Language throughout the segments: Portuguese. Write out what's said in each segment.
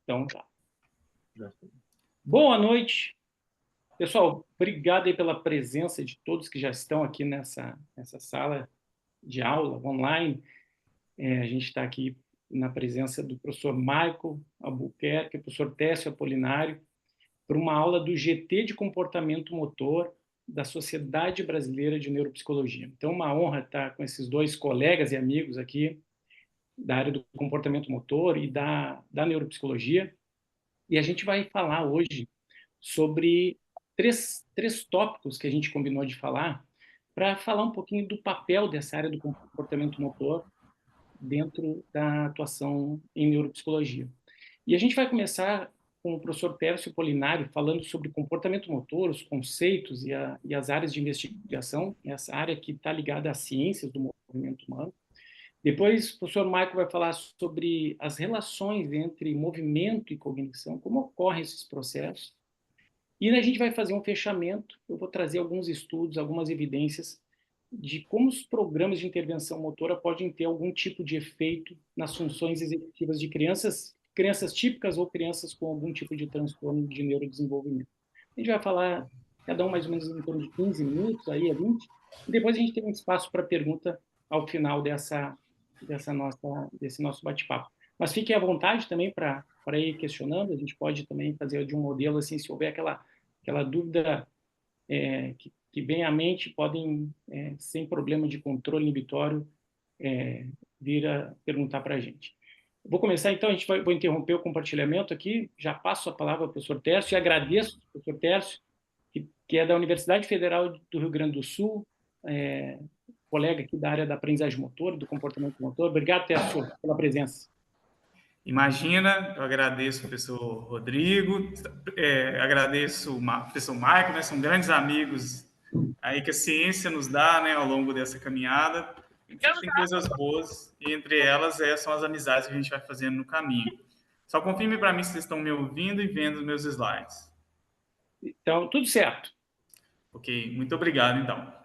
Então tá. Boa noite, pessoal. Obrigado aí pela presença de todos que já estão aqui nessa sala de aula online. A gente está aqui na presença do professor Michael Albuquerque, professor Técio Apolinário, para uma aula do GT de Comportamento Motor da Sociedade Brasileira de Neuropsicologia. Então, uma honra estar com esses dois colegas e amigos aqui da área do comportamento motor e da neuropsicologia. E a gente vai falar hoje sobre três tópicos que a gente combinou de falar, para falar um pouquinho do papel dessa área do comportamento motor dentro da atuação em neuropsicologia. E a gente vai começar com o professor Tércio Polinário falando sobre comportamento motor, os conceitos e as áreas de investigação, essa área que está ligada às ciências do movimento humano. Depois, o professor Michael vai falar sobre as relações entre movimento e cognição, como ocorrem esses processos. E a gente vai fazer um fechamento. Eu vou trazer alguns estudos, algumas evidências de como os programas de intervenção motora podem ter algum tipo de efeito nas funções executivas de crianças típicas ou crianças com algum tipo de transtorno de neurodesenvolvimento. A gente vai falar, cada um mais ou menos em torno de 15 minutos, aí a 20, e depois a gente tem um espaço para pergunta ao final desse nosso bate-papo. Mas fiquem à vontade também para ir questionando. A gente pode também fazer de um modelo assim, se houver aquela dúvida que vem à mente, podem, sem problema de controle inibitório, vir a perguntar para a gente. Vou começar, então, vou interromper o compartilhamento aqui, já passo a palavra ao professor Tércio e agradeço ao professor Tércio, que é da Universidade Federal do Rio Grande do Sul, colega aqui da área da aprendizagem motor, do comportamento motor. Obrigado, Tércio, pela presença. Imagina, eu agradeço o professor Rodrigo, agradeço o professor Michael, né, são grandes amigos aí que a ciência nos dá, né, ao longo dessa caminhada. Tem coisas boas, e entre elas são as amizades que a gente vai fazendo no caminho. Só confirme para mim se vocês estão me ouvindo e vendo os meus slides. Então, tudo certo. Ok, muito obrigado, então.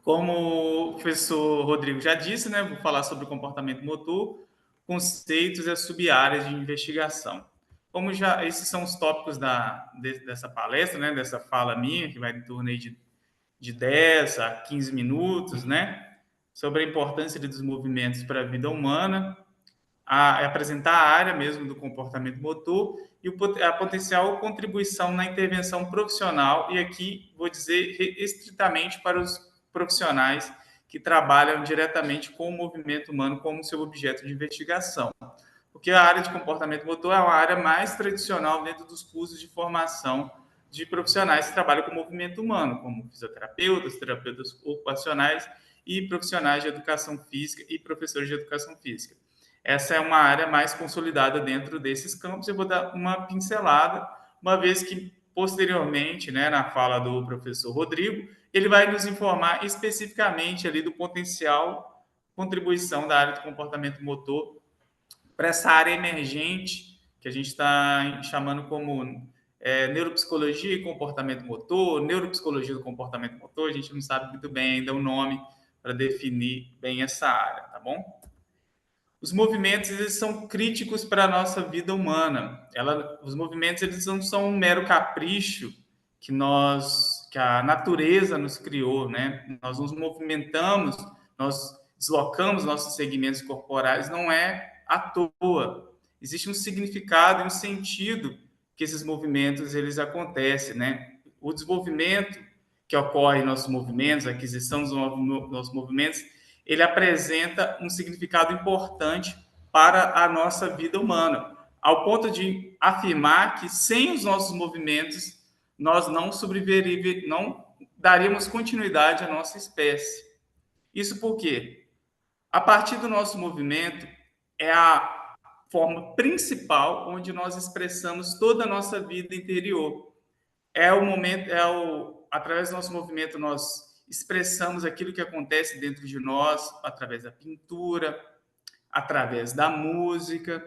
Como o professor Rodrigo já disse, né, vou falar sobre o comportamento motor, conceitos e as sub-áreas de investigação. Como já esses são os tópicos dessa palestra, né, dessa fala minha, que vai em torno aí de 10 a 15 minutos, né, sobre a importância dos movimentos para a vida humana, apresentar a área mesmo do comportamento motor e a potencial contribuição na intervenção profissional, e aqui vou dizer estritamente para os profissionais que trabalham diretamente com o movimento humano como seu objeto de investigação. Porque a área de comportamento motor é uma área mais tradicional dentro dos cursos de formação de profissionais que trabalham com o movimento humano, como fisioterapeutas, terapeutas ocupacionais e profissionais de educação física e professores de educação física. Essa é uma área mais consolidada dentro desses campos. Eu vou dar uma pincelada, uma vez que, posteriormente, né, na fala do professor Rodrigo, ele vai nos informar especificamente ali do potencial contribuição da área de comportamento motor para essa área emergente, que a gente está chamando como neuropsicologia e comportamento motor, neuropsicologia do comportamento motor. A gente não sabe muito bem ainda o nome para definir bem essa área, tá bom? Os movimentos, eles são críticos para a nossa vida humana. Os movimentos, eles não são um mero capricho que a natureza nos criou, né? Nós nos movimentamos, nós deslocamos nossos segmentos corporais, não é à toa. Existe um significado e um sentido que esses movimentos, eles acontecem, né? O desenvolvimento que ocorre em nossos movimentos, a aquisição dos nossos movimentos, ele apresenta um significado importante para a nossa vida humana, ao ponto de afirmar que sem os nossos movimentos nós não sobreviveríamos, não daríamos continuidade à nossa espécie. Isso por quê? A partir do nosso movimento é a forma principal onde nós expressamos toda a nossa vida interior. Através do nosso movimento nós expressamos aquilo que acontece dentro de nós, através da pintura, através da música,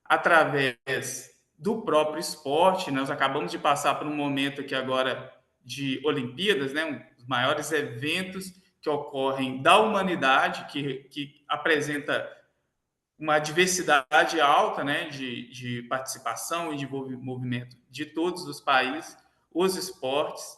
através do próprio esporte. Nós acabamos de passar por um momento aqui agora de Olimpíadas, né? Um dos maiores eventos que ocorrem da humanidade, que apresenta uma diversidade alta, né, de participação e de movimento de todos os países, os esportes,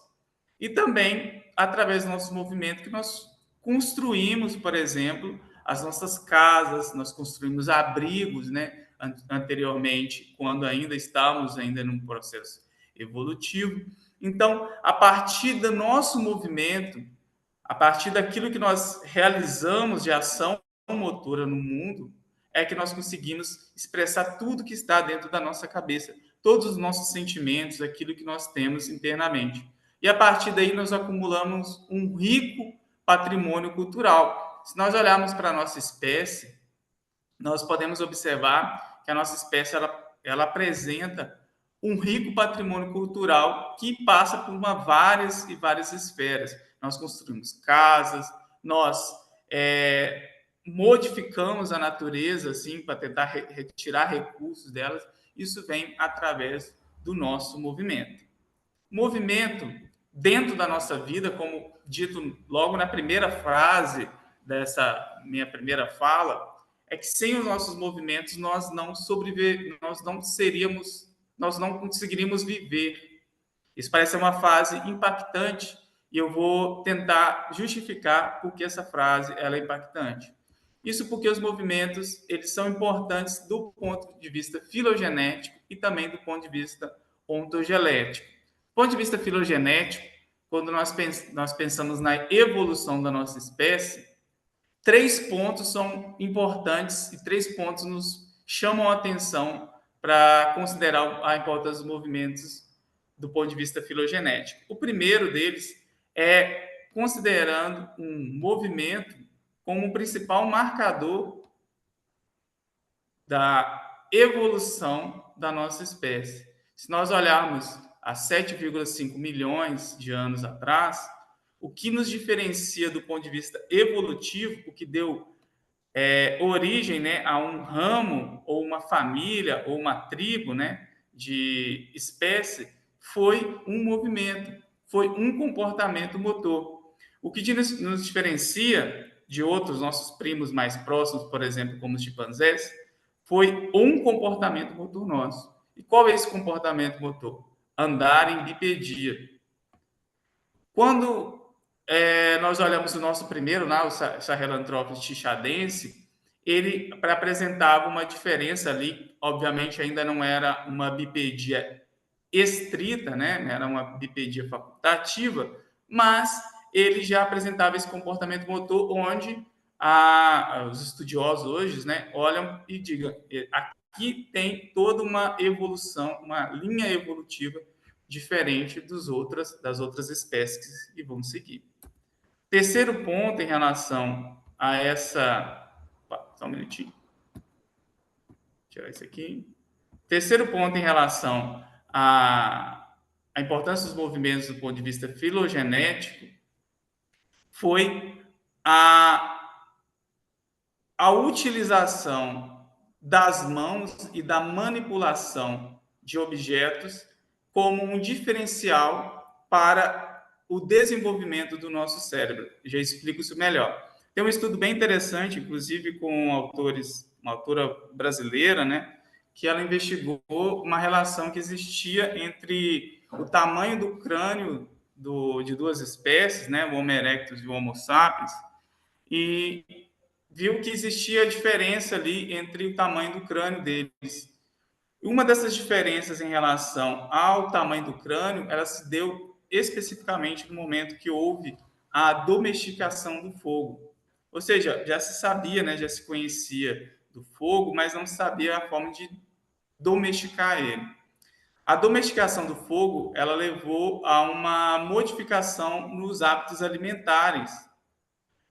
e também através do nosso movimento que nós construímos, por exemplo, as nossas casas, nós construímos abrigos, né, anteriormente, quando ainda estávamos ainda num processo evolutivo. Então, a partir do nosso movimento, a partir daquilo que nós realizamos de ação motora no mundo, é que nós conseguimos expressar tudo que está dentro da nossa cabeça, todos os nossos sentimentos, aquilo que nós temos internamente. E a partir daí nós acumulamos um rico patrimônio cultural. Se nós olharmos para a nossa espécie, nós podemos observar que a nossa espécie ela apresenta um rico patrimônio cultural que passa por várias e várias esferas. Nós construímos casas, nós modificamos a natureza assim para tentar retirar recursos delas. Isso vem através do nosso movimento. Movimento dentro da nossa vida, como dito logo na primeira frase dessa minha primeira fala, é que sem os nossos movimentos nós não nós não conseguiríamos viver. Isso parece uma frase impactante e eu vou tentar justificar por que essa frase ela é impactante. Isso porque os movimentos eles são importantes do ponto de vista filogenético e também do ponto de vista ontogenético. Do ponto de vista filogenético, quando nós pensamos na evolução da nossa espécie, 3 pontos são importantes e 3 pontos nos chamam a atenção para considerar a importância dos movimentos do ponto de vista filogenético. O primeiro deles é considerando um movimento como o principal marcador da evolução da nossa espécie. Se nós olharmos há 7,5 milhões de anos atrás, o que nos diferencia do ponto de vista evolutivo, o que deu origem, né, a um ramo, ou uma família, ou uma tribo, né, de espécie, foi um movimento, foi um comportamento motor. O que nos diferencia de outros nossos primos mais próximos, por exemplo, como os chimpanzés, foi um comportamento motor nosso. E qual é esse comportamento motor? Andar em bipedia. Quando nós olhamos o nosso primeiro, né, o Sahelanthropus chichadense, ele apresentava uma diferença ali, obviamente ainda não era uma bipedia estrita, né, era uma bipedia facultativa, mas ele já apresentava esse comportamento motor onde os estudiosos hoje, né, olham e digam, aqui tem toda uma evolução, uma linha evolutiva diferente das outras espécies que vão seguir. Terceiro ponto em relação a essa... Só um minutinho. Vou tirar isso aqui. Terceiro ponto em relação à importância dos movimentos do ponto de vista filogenético foi a utilização das mãos e da manipulação de objetos como um diferencial para o desenvolvimento do nosso cérebro. Já explico isso melhor. Tem um estudo bem interessante, inclusive com uma autora brasileira, né, que ela investigou uma relação que existia entre o tamanho do crânio de duas espécies, né, o Homo erectus e o Homo sapiens, e viu que existia diferença ali entre o tamanho do crânio deles. Uma dessas diferenças em relação ao tamanho do crânio, ela se deu especificamente no momento que houve a domesticação do fogo. Ou seja, já se sabia, né, já se conhecia do fogo, mas não se sabia a forma de domesticar ele. A domesticação do fogo, ela levou a uma modificação nos hábitos alimentares.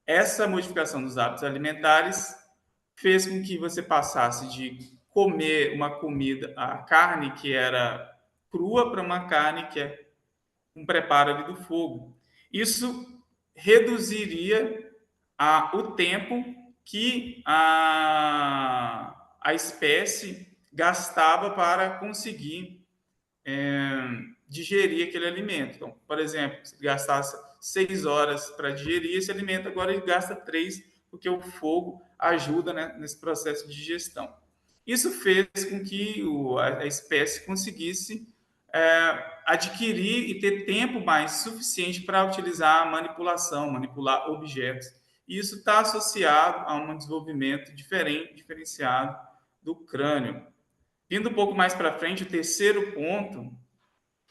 Essa modificação dos hábitos alimentares fez com que você passasse de comer uma comida, a carne que era crua, para uma carne que é um preparo ali do fogo. Isso reduziria o tempo que a espécie gastava para conseguir digerir aquele alimento. Então, por exemplo, se gastasse 6 horas para digerir esse alimento, agora ele gasta 3, porque o fogo ajuda, né, nesse processo de digestão. Isso fez com que a espécie conseguisse adquirir e ter tempo mais suficiente para utilizar a manipulação, manipular objetos. E isso está associado a um desenvolvimento diferenciado do crânio. Indo um pouco mais para frente, o terceiro ponto,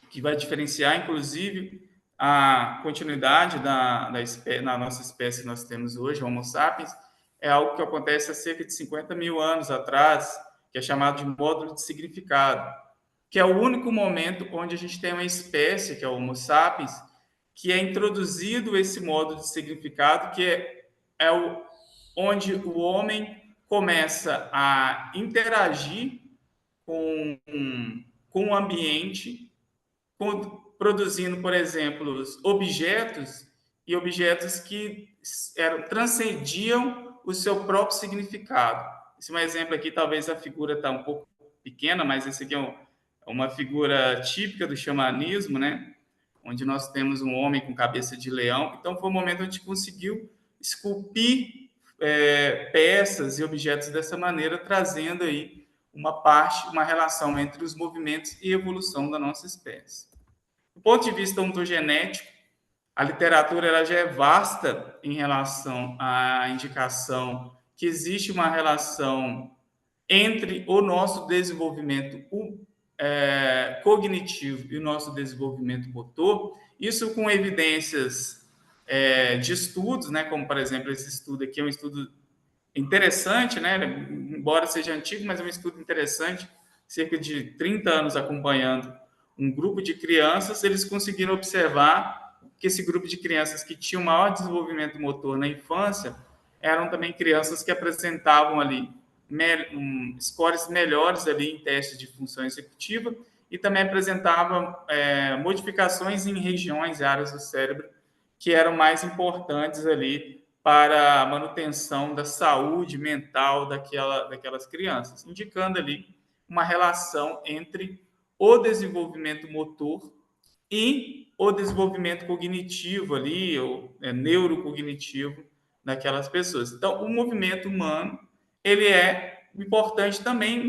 que vai diferenciar, inclusive, a continuidade na nossa espécie que nós temos hoje, Homo sapiens, é algo que acontece há cerca de 50 mil anos atrás, que é chamado de módulo de significado, que é o único momento onde a gente tem uma espécie, que é o Homo sapiens, que é introduzido esse módulo de significado, que onde o homem começa a interagir com, com o ambiente, produzindo, por exemplo, objetos e objetos que transcendiam o seu próprio significado. Esse é um exemplo aqui, talvez a figura está um pouco pequena, mas esse aqui é uma figura típica do xamanismo, né? Onde nós temos um homem com cabeça de leão. Então, foi um momento onde a gente conseguiu esculpir peças e objetos dessa maneira, trazendo aí uma relação entre os movimentos e evolução da nossa espécie. Do ponto de vista ontogenético, a literatura ela já é vasta em relação à indicação que existe uma relação entre o nosso desenvolvimento cognitivo e o nosso desenvolvimento motor, isso com evidências de estudos, né, como, por exemplo, esse estudo aqui é um estudo interessante, né, embora seja antigo, mas é um estudo interessante, cerca de 30 anos acompanhando um grupo de crianças, eles conseguiram observar que esse grupo de crianças que tinham maior desenvolvimento motor na infância eram também crianças que apresentavam ali scores melhores ali em testes de função executiva e também apresentavam modificações em regiões e áreas do cérebro que eram mais importantes ali para a manutenção da saúde mental daquelas crianças, indicando ali uma relação entre o desenvolvimento motor e o desenvolvimento cognitivo ali, ou neurocognitivo daquelas pessoas. Então, o movimento humano, ele é importante também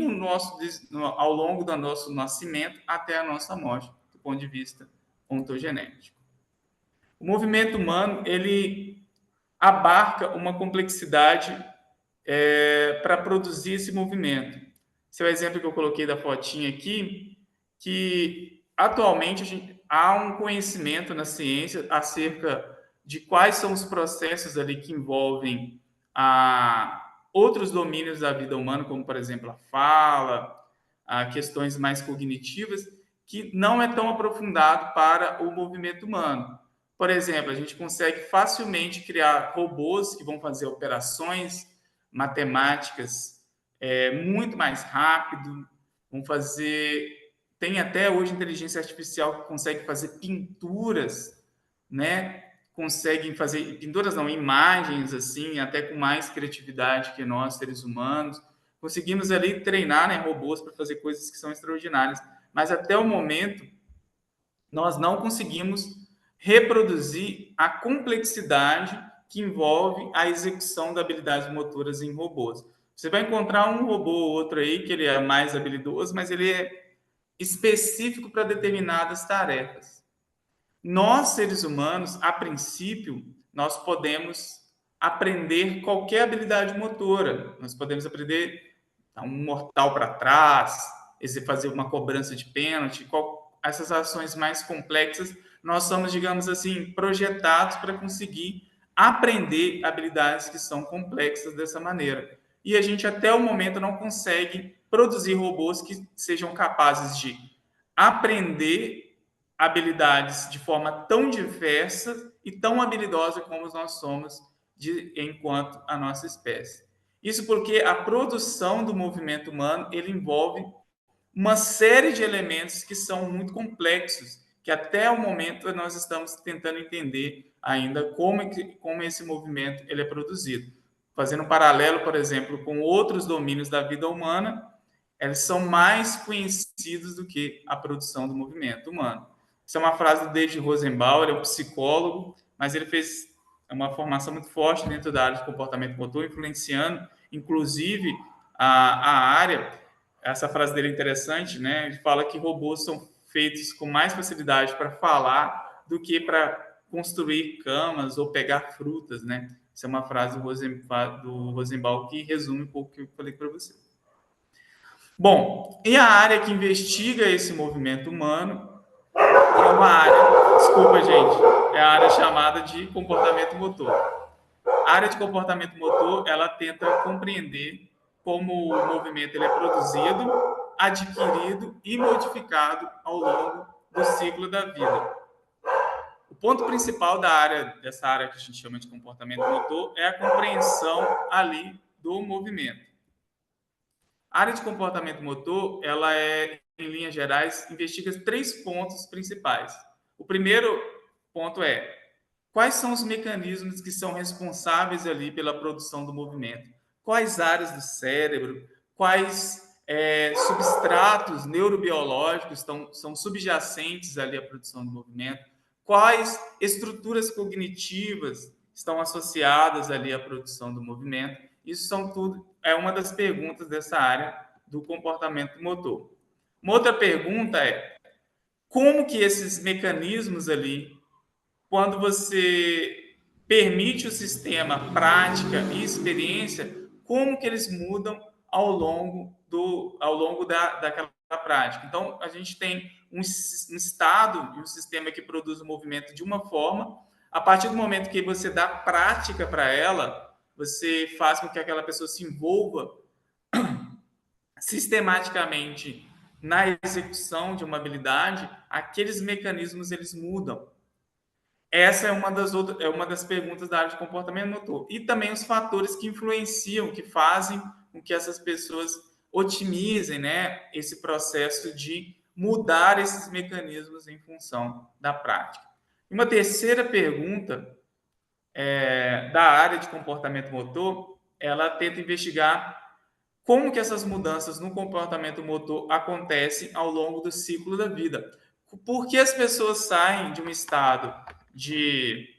ao longo do nosso nascimento até a nossa morte, do ponto de vista ontogenético. O movimento humano, ele abarca uma complexidade para produzir esse movimento. Esse é o exemplo que eu coloquei da fotinha aqui, que atualmente há um conhecimento na ciência acerca de quais são os processos ali que envolvem outros domínios da vida humana, como, por exemplo, a fala, questões mais cognitivas, que não é tão aprofundado para o movimento humano. Por exemplo, a gente consegue facilmente criar robôs que vão fazer operações matemáticas muito mais rápido, vão fazer... Tem até hoje inteligência artificial que consegue fazer pinturas, né? Conseguem fazer pinturas, não, imagens, assim, até com mais criatividade que nós, seres humanos. Conseguimos ali treinar, né, robôs para fazer coisas que são extraordinárias. Mas até o momento, nós não conseguimos reproduzir a complexidade que envolve a execução de habilidades motoras em robôs. Você vai encontrar um robô ou outro aí que ele é mais habilidoso, mas ele é específico para determinadas tarefas. Nós, seres humanos, a princípio, nós podemos aprender qualquer habilidade motora. Nós podemos aprender dar um mortal para trás, fazer uma cobrança de pênalti, essas ações mais complexas, nós somos, digamos assim, projetados para conseguir aprender habilidades que são complexas dessa maneira. E a gente, até o momento, não consegue produzir robôs que sejam capazes de aprender habilidades de forma tão diversa e tão habilidosa como nós somos enquanto a nossa espécie. Isso porque a produção do movimento humano ele envolve uma série de elementos que são muito complexos, que até o momento nós estamos tentando entender ainda como esse movimento ele é produzido. Fazendo um paralelo, por exemplo, com outros domínios da vida humana, eles são mais conhecidos do que a produção do movimento humano. Essa é uma frase do David Rosenbaum, ele é um psicólogo, mas ele fez uma formação muito forte dentro da área de comportamento motor, influenciando, inclusive, a área. Essa frase dele é interessante, né? Ele fala que robôs são feitos com mais facilidade para falar do que para construir camas ou pegar frutas, né? Essa é uma frase do Rosenbaum que resume um pouco o que eu falei para você. Bom, e a área que investiga esse movimento humano é uma área, desculpa, gente, é a área chamada de comportamento motor. A área de comportamento motor, ela tenta compreender como o movimento ele é produzido, adquirido e modificado ao longo do ciclo da vida. O ponto principal dessa área que a gente chama de comportamento motor é a compreensão ali do movimento. A área de comportamento motor, ela em linhas gerais, investiga 3 pontos principais. O primeiro ponto é quais são os mecanismos que são responsáveis ali pela produção do movimento? Quais áreas do cérebro, quais substratos neurobiológicos são subjacentes ali à produção do movimento? Quais estruturas cognitivas estão associadas ali à produção do movimento? Isso é uma das perguntas dessa área do comportamento motor. Uma outra pergunta é como que esses mecanismos ali, quando você permite o sistema prática e experiência, como que eles mudam ao longo daquela prática. Então, a gente tem um estado e um sistema que produz o movimento de uma forma. A partir do momento que você dá prática para ela, você faz com que aquela pessoa se envolva sistematicamente na execução de uma habilidade, aqueles mecanismos eles mudam. Essa é uma das perguntas da área de comportamento motor. E também os fatores que influenciam, que fazem com que essas pessoas otimizem, né, esse processo de mudar esses mecanismos em função da prática. E uma terceira pergunta da área de comportamento motor, ela tenta investigar como que essas mudanças no comportamento motor acontecem ao longo do ciclo da vida. Por que as pessoas saem de um estado de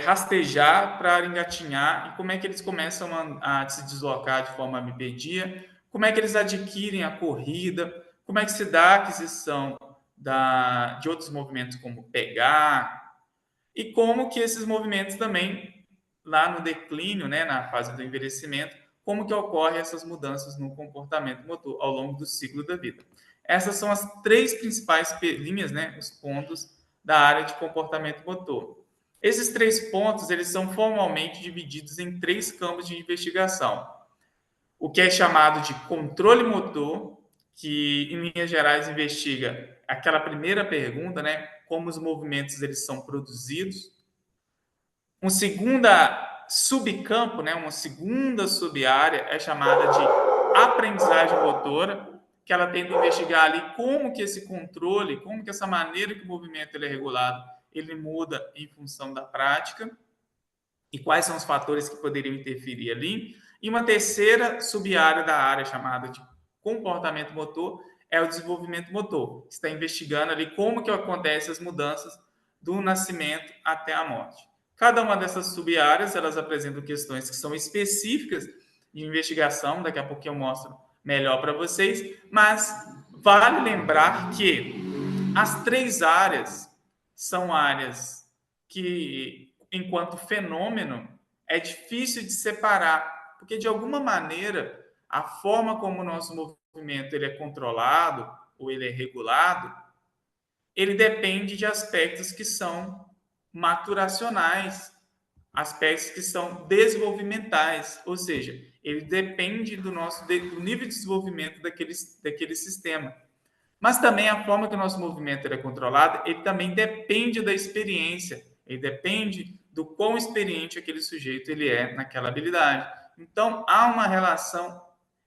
rastejar para engatinhar e como é que eles começam a se deslocar de forma bipedia, como é que eles adquirem a corrida, como é que se dá a aquisição de outros movimentos como pegar e como que esses movimentos também lá no declínio, né, na fase do envelhecimento, como que ocorrem essas mudanças no comportamento motor ao longo do ciclo da vida. Essas são as 3 principais linhas, né, os pontos da área de comportamento motor. Esses 3 pontos, eles são formalmente divididos em 3 campos de investigação. O que é chamado de controle motor, que em linhas gerais investiga aquela primeira pergunta, né, como os movimentos eles são produzidos. Um segunda subcampo, né, uma segunda subárea é chamada de aprendizagem motora, que ela tenta investigar ali como que esse controle, como que essa maneira que o movimento ele é regulado, ele muda em função da prática e quais são os fatores que poderiam interferir ali. E uma terceira subárea da área chamada de comportamento motor é o desenvolvimento motor, que está investigando ali como que acontecem as mudanças do nascimento até a morte. Cada uma dessas sub-áreas, elas apresentam questões que são específicas de investigação, daqui a pouco eu mostro melhor para vocês, mas vale lembrar que as 3 áreas são áreas que, enquanto fenômeno, é difícil de separar, porque, de alguma maneira, a forma como o nosso movimento ele é controlado ou ele é regulado, ele depende de aspectos que são maturacionais, aspectos que são desenvolvimentais, ou seja, ele depende do nível de desenvolvimento daquele sistema. Mas também a forma que o nosso movimento é controlado, ele também depende da experiência, ele depende do quão experiente aquele sujeito ele é naquela habilidade. Então, há uma relação,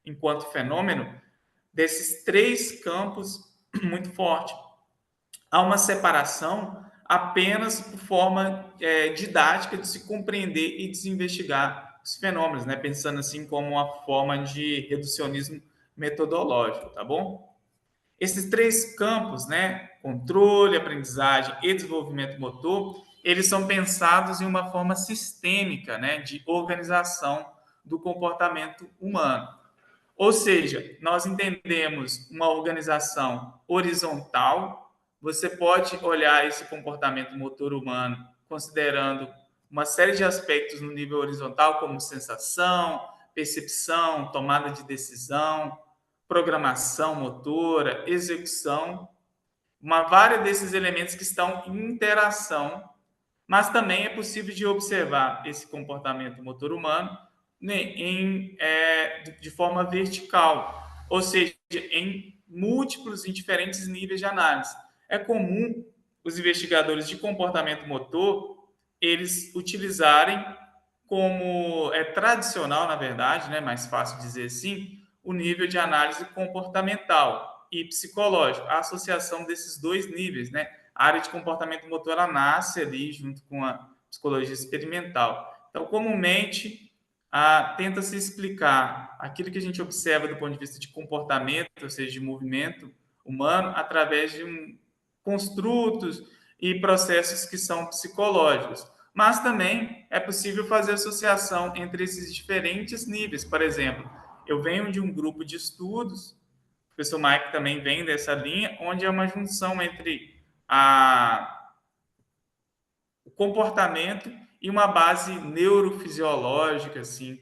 enquanto fenômeno, desses 3 campos muito forte. Há uma separação apenas por forma didática de se compreender e de se investigar os fenômenos, né? Pensando assim como uma forma de reducionismo metodológico, tá bom? Esses 3 campos, né, controle, aprendizagem e desenvolvimento motor, eles são pensados em uma forma sistêmica, né, de organização do comportamento humano. Ou seja, nós entendemos uma organização horizontal. Você pode olhar esse comportamento motor humano considerando uma série de aspectos no nível horizontal, como sensação, percepção, tomada de decisão, programação motora, execução, uma vária desses elementos que estão em interação, mas também é possível de observar esse comportamento motor humano, né, de forma vertical, ou seja, em múltiplos e diferentes níveis de análise. É comum os investigadores de comportamento motor eles utilizarem como tradicional, na verdade, né, mais fácil dizer assim, o nível de análise comportamental e psicológico, a associação desses dois níveis, né? A área de comportamento motor ela nasce ali junto com a psicologia experimental. Então, comumente, tenta-se explicar aquilo que a gente observa do ponto de vista de comportamento, ou seja, de movimento humano, através de construtos e processos que são psicológicos. Mas também é possível fazer associação entre esses diferentes níveis. Por exemplo, eu venho de um grupo de estudos, o professor Mike também vem dessa linha, onde é uma junção entre o comportamento e uma base neurofisiológica, assim,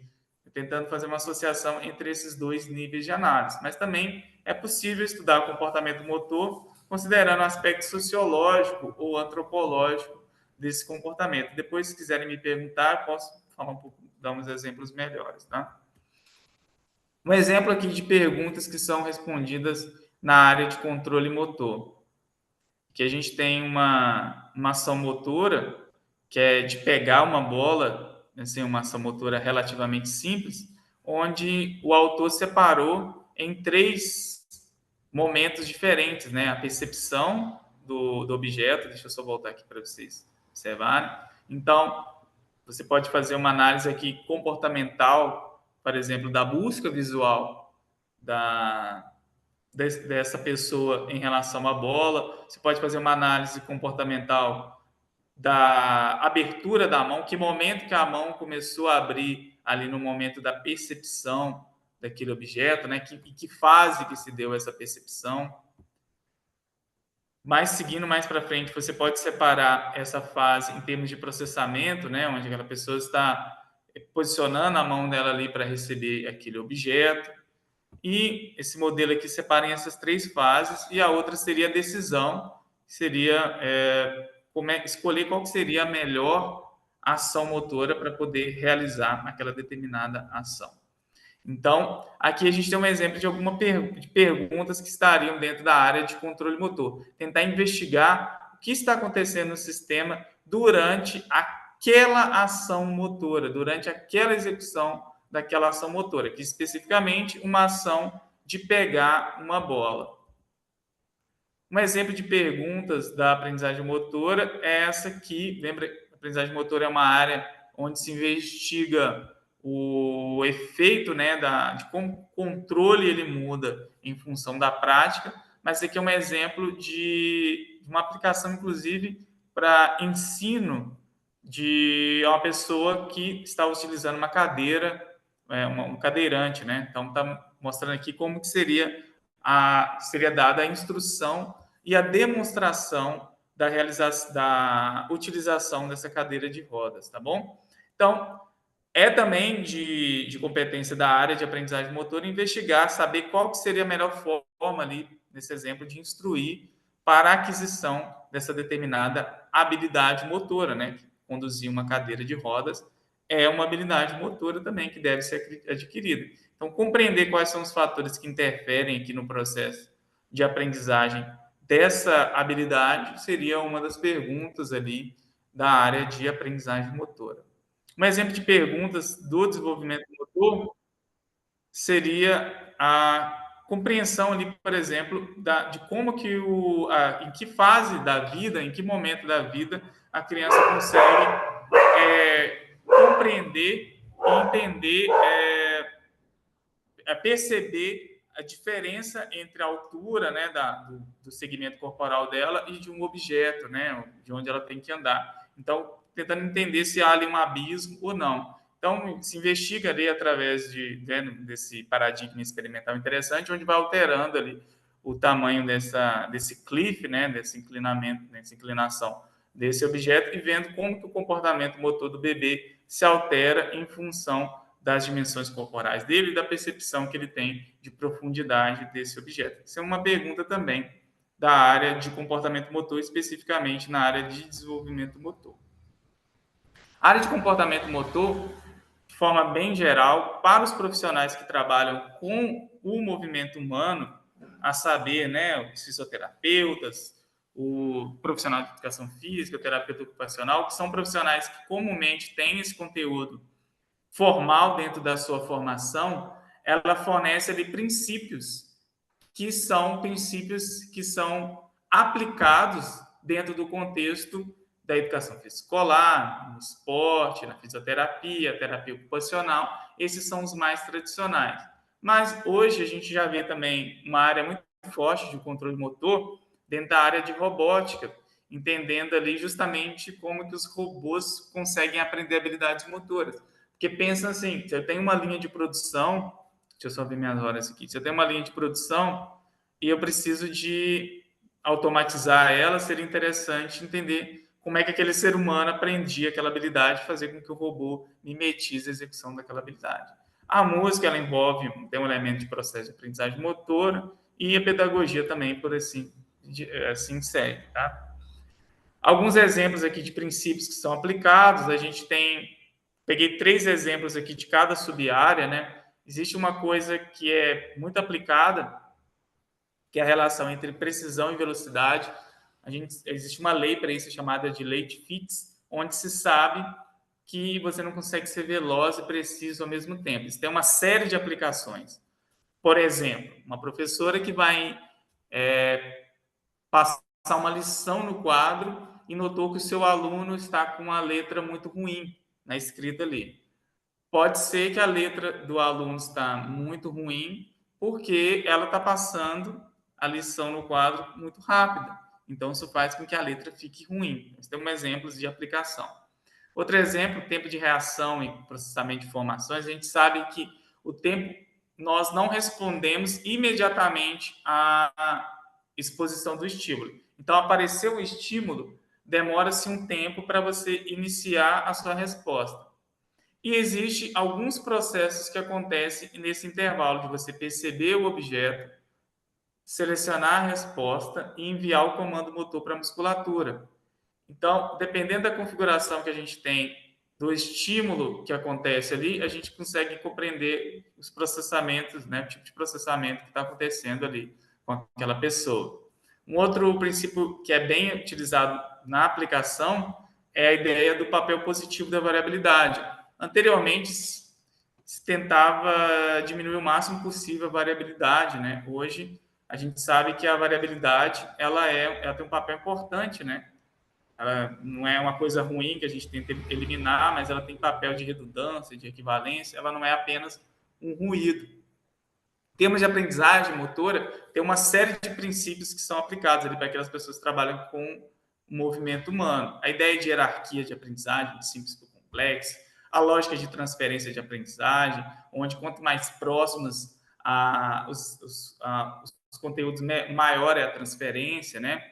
tentando fazer uma associação entre esses dois níveis de análise. Mas também é possível estudar o comportamento motor considerando o aspecto sociológico ou antropológico desse comportamento. Depois, se quiserem me perguntar, posso falar um pouco, dar uns exemplos melhores, tá? Um exemplo aqui de perguntas que são respondidas na área de controle motor, que a gente tem uma ação motora, que é de pegar uma bola, assim, uma ação motora relativamente simples, onde o autor separou em 3 momentos diferentes, né? A percepção do objeto, deixa eu só voltar aqui para vocês observarem. Então, você pode fazer uma análise aqui comportamental, por exemplo, da busca visual dessa pessoa em relação à bola. Você pode fazer uma análise comportamental da abertura da mão, que momento que a mão começou a abrir ali no momento da percepção daquele objeto, né? Que fase que se deu essa percepção. Mas seguindo mais para frente, você pode separar essa fase em termos de processamento, né? Onde aquela pessoa está posicionando a mão dela ali para receber aquele objeto. E esse modelo aqui separa em essas 3 fases, e a outra seria a decisão, que seria escolher qual que seria a melhor ação motora para poder realizar aquela determinada ação. Então, aqui a gente tem um exemplo de de perguntas que estariam dentro da área de controle motor. Tentar investigar o que está acontecendo no sistema durante aquela ação motora, durante aquela execução daquela ação motora, que especificamente uma ação de pegar uma bola. Um exemplo de perguntas da aprendizagem motora é essa aqui. Lembra, a aprendizagem motora é uma área onde se investiga o efeito, né, de como o controle ele muda em função da prática, mas esse aqui é um exemplo de uma aplicação, inclusive, para ensino de uma pessoa que está utilizando uma cadeira, um cadeirante, né? Então, está mostrando aqui como que seria dada a instrução e a demonstração da utilização dessa cadeira de rodas, tá bom? Então, é também de competência da área de aprendizagem motora investigar, saber qual que seria a melhor forma ali, nesse exemplo, de instruir para a aquisição dessa determinada habilidade motora, né? Conduzir uma cadeira de rodas é uma habilidade motora também que deve ser adquirida. Então, compreender quais são os fatores que interferem aqui no processo de aprendizagem dessa habilidade seria uma das perguntas ali da área de aprendizagem motora. Um exemplo de perguntas do desenvolvimento motor seria a compreensão ali, por exemplo, de como que em que fase da vida, em que momento da vida a criança consegue compreender e entender, perceber a diferença entre a altura, né, do segmento corporal dela e de um objeto, né, de onde ela tem que andar. Então, tentando entender se há ali um abismo ou não. Então, se investiga ali através desse paradigma experimental interessante, onde vai alterando ali o tamanho desse cliff, né, desse inclinamento, dessa inclinação desse objeto, e vendo como que o comportamento motor do bebê se altera em função das dimensões corporais dele e da percepção que ele tem de profundidade desse objeto. Isso é uma pergunta também da área de comportamento motor, especificamente na área de desenvolvimento motor. A área de comportamento motor, de forma bem geral, para os profissionais que trabalham com o movimento humano, a saber, né, os fisioterapeutas, o profissional de educação física, o terapeuta ocupacional, que são profissionais que comumente têm esse conteúdo formal dentro da sua formação, ela fornece ali princípios que são aplicados dentro do contexto da educação física escolar, no esporte, na fisioterapia, terapia ocupacional. Esses são os mais tradicionais. Mas hoje a gente já vê também uma área muito forte de controle motor dentro da área de robótica, entendendo ali justamente como que os robôs conseguem aprender habilidades motoras. Porque pensa assim, se eu tenho uma linha de produção, deixa eu só ver minhas horas aqui, se eu tenho uma linha de produção e eu preciso de automatizar ela, seria interessante entender como é que aquele ser humano aprendia aquela habilidade, fazer com que o robô mimetize a execução daquela habilidade. A música, ela envolve, tem um elemento de processo de aprendizagem motora, e a pedagogia também, por assim segue, tá? Alguns exemplos aqui de princípios que são aplicados, a gente peguei 3 exemplos aqui de cada sub-área, né? Existe uma coisa que é muito aplicada, que é a relação entre precisão e velocidade. Existe uma lei para isso chamada de lei de Fitts, onde se sabe que você não consegue ser veloz e preciso ao mesmo tempo. Isso tem uma série de aplicações. Por exemplo, uma professora que vai passar uma lição no quadro e notou que o seu aluno está com uma letra muito ruim na escrita ali. Pode ser que a letra do aluno está muito ruim porque ela está passando a lição no quadro muito rápida. Então, isso faz com que a letra fique ruim. Nós temos exemplos de aplicação. Outro exemplo, tempo de reação e processamento de informações. A gente sabe que o tempo, nós não respondemos imediatamente à exposição do estímulo. Então, apareceu o estímulo, demora-se um tempo para você iniciar a sua resposta. E existe alguns processos que acontecem nesse intervalo de você perceber o objeto, selecionar a resposta e enviar o comando motor para a musculatura. Então, dependendo da configuração que a gente tem do estímulo que acontece ali, a gente consegue compreender os processamentos, né, o tipo de processamento que está acontecendo ali com aquela pessoa. Um outro princípio que é bem utilizado na aplicação é a ideia do papel positivo da variabilidade. Anteriormente, se tentava diminuir o máximo possível a variabilidade, né? Hoje, a gente sabe que a variabilidade ela tem um papel importante, né? Ela não é uma coisa ruim que a gente tenta eliminar, mas ela tem papel de redundância, de equivalência, ela não é apenas um ruído. Em termos de aprendizagem motora, tem uma série de princípios que são aplicados ali para aquelas pessoas que trabalham com o movimento humano. A ideia de hierarquia de aprendizagem, de simples para complexo, a lógica de transferência de aprendizagem, onde quanto mais próximos os conteúdos, maior é a transferência, né?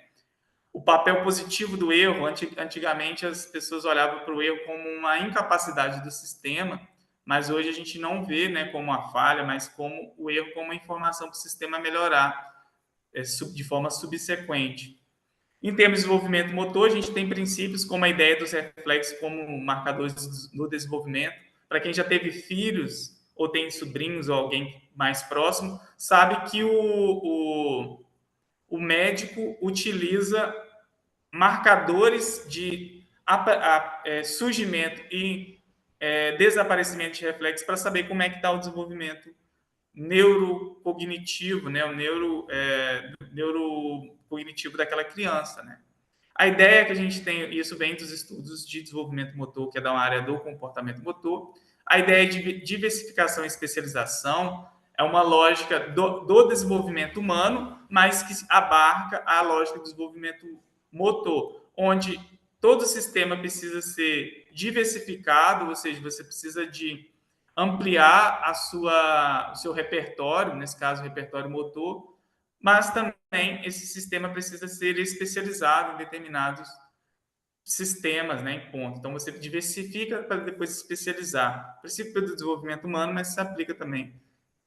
O papel positivo do erro. Antigamente as pessoas olhavam para o erro como uma incapacidade do sistema, mas hoje a gente não vê, né, como uma falha, mas como o erro como uma informação para o sistema melhorar de forma subsequente. Em termos de desenvolvimento motor, a gente tem princípios como a ideia dos reflexos como marcadores no desenvolvimento. Para quem já teve filhos ou tem sobrinhos ou alguém mais próximo, sabe que o médico utiliza marcadores de surgimento e desaparecimento de reflexos para saber como é que está o desenvolvimento neurocognitivo, né? O neurocognitivo daquela criança, né? A ideia é que a gente tem, isso vem dos estudos de desenvolvimento motor, que é da área do comportamento motor. A ideia de diversificação e especialização é uma lógica do desenvolvimento humano, mas que abarca a lógica do desenvolvimento motor, onde todo o sistema precisa ser diversificado, ou seja, você precisa de ampliar o seu repertório, nesse caso, o repertório motor, mas também esse sistema precisa ser especializado em determinados sistemas, né, em ponto. Então, você diversifica para depois se especializar. O princípio do desenvolvimento humano, mas se aplica também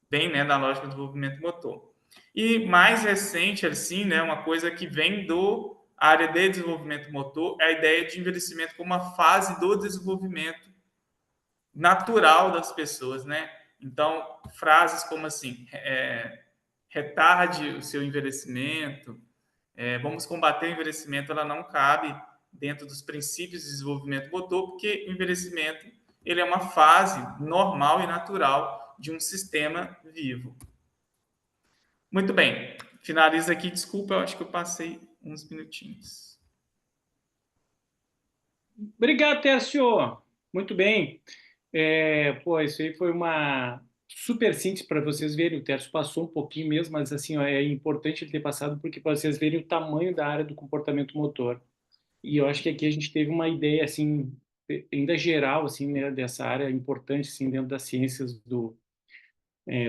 bem, né, na lógica do desenvolvimento motor. E mais recente, assim, né, uma coisa que vem do área de desenvolvimento motor é a ideia de envelhecimento como uma fase do desenvolvimento natural das pessoas, né? Então, frases como assim, retarde o seu envelhecimento, vamos combater o envelhecimento, ela não cabe dentro dos princípios de desenvolvimento motor, porque o envelhecimento ele é uma fase normal e natural de um sistema vivo. Muito bem, finaliza aqui. Desculpa, eu acho que eu passei uns minutinhos. Obrigado, Tércio. Muito bem. Pô, isso aí foi uma super síntese para vocês verem. O Tércio passou um pouquinho mesmo, mas assim, ó, é importante ele ter passado porque para vocês verem o tamanho da área do comportamento motor. E eu acho que aqui a gente teve uma ideia assim, ainda geral assim, né, dessa área importante assim dentro das ciências do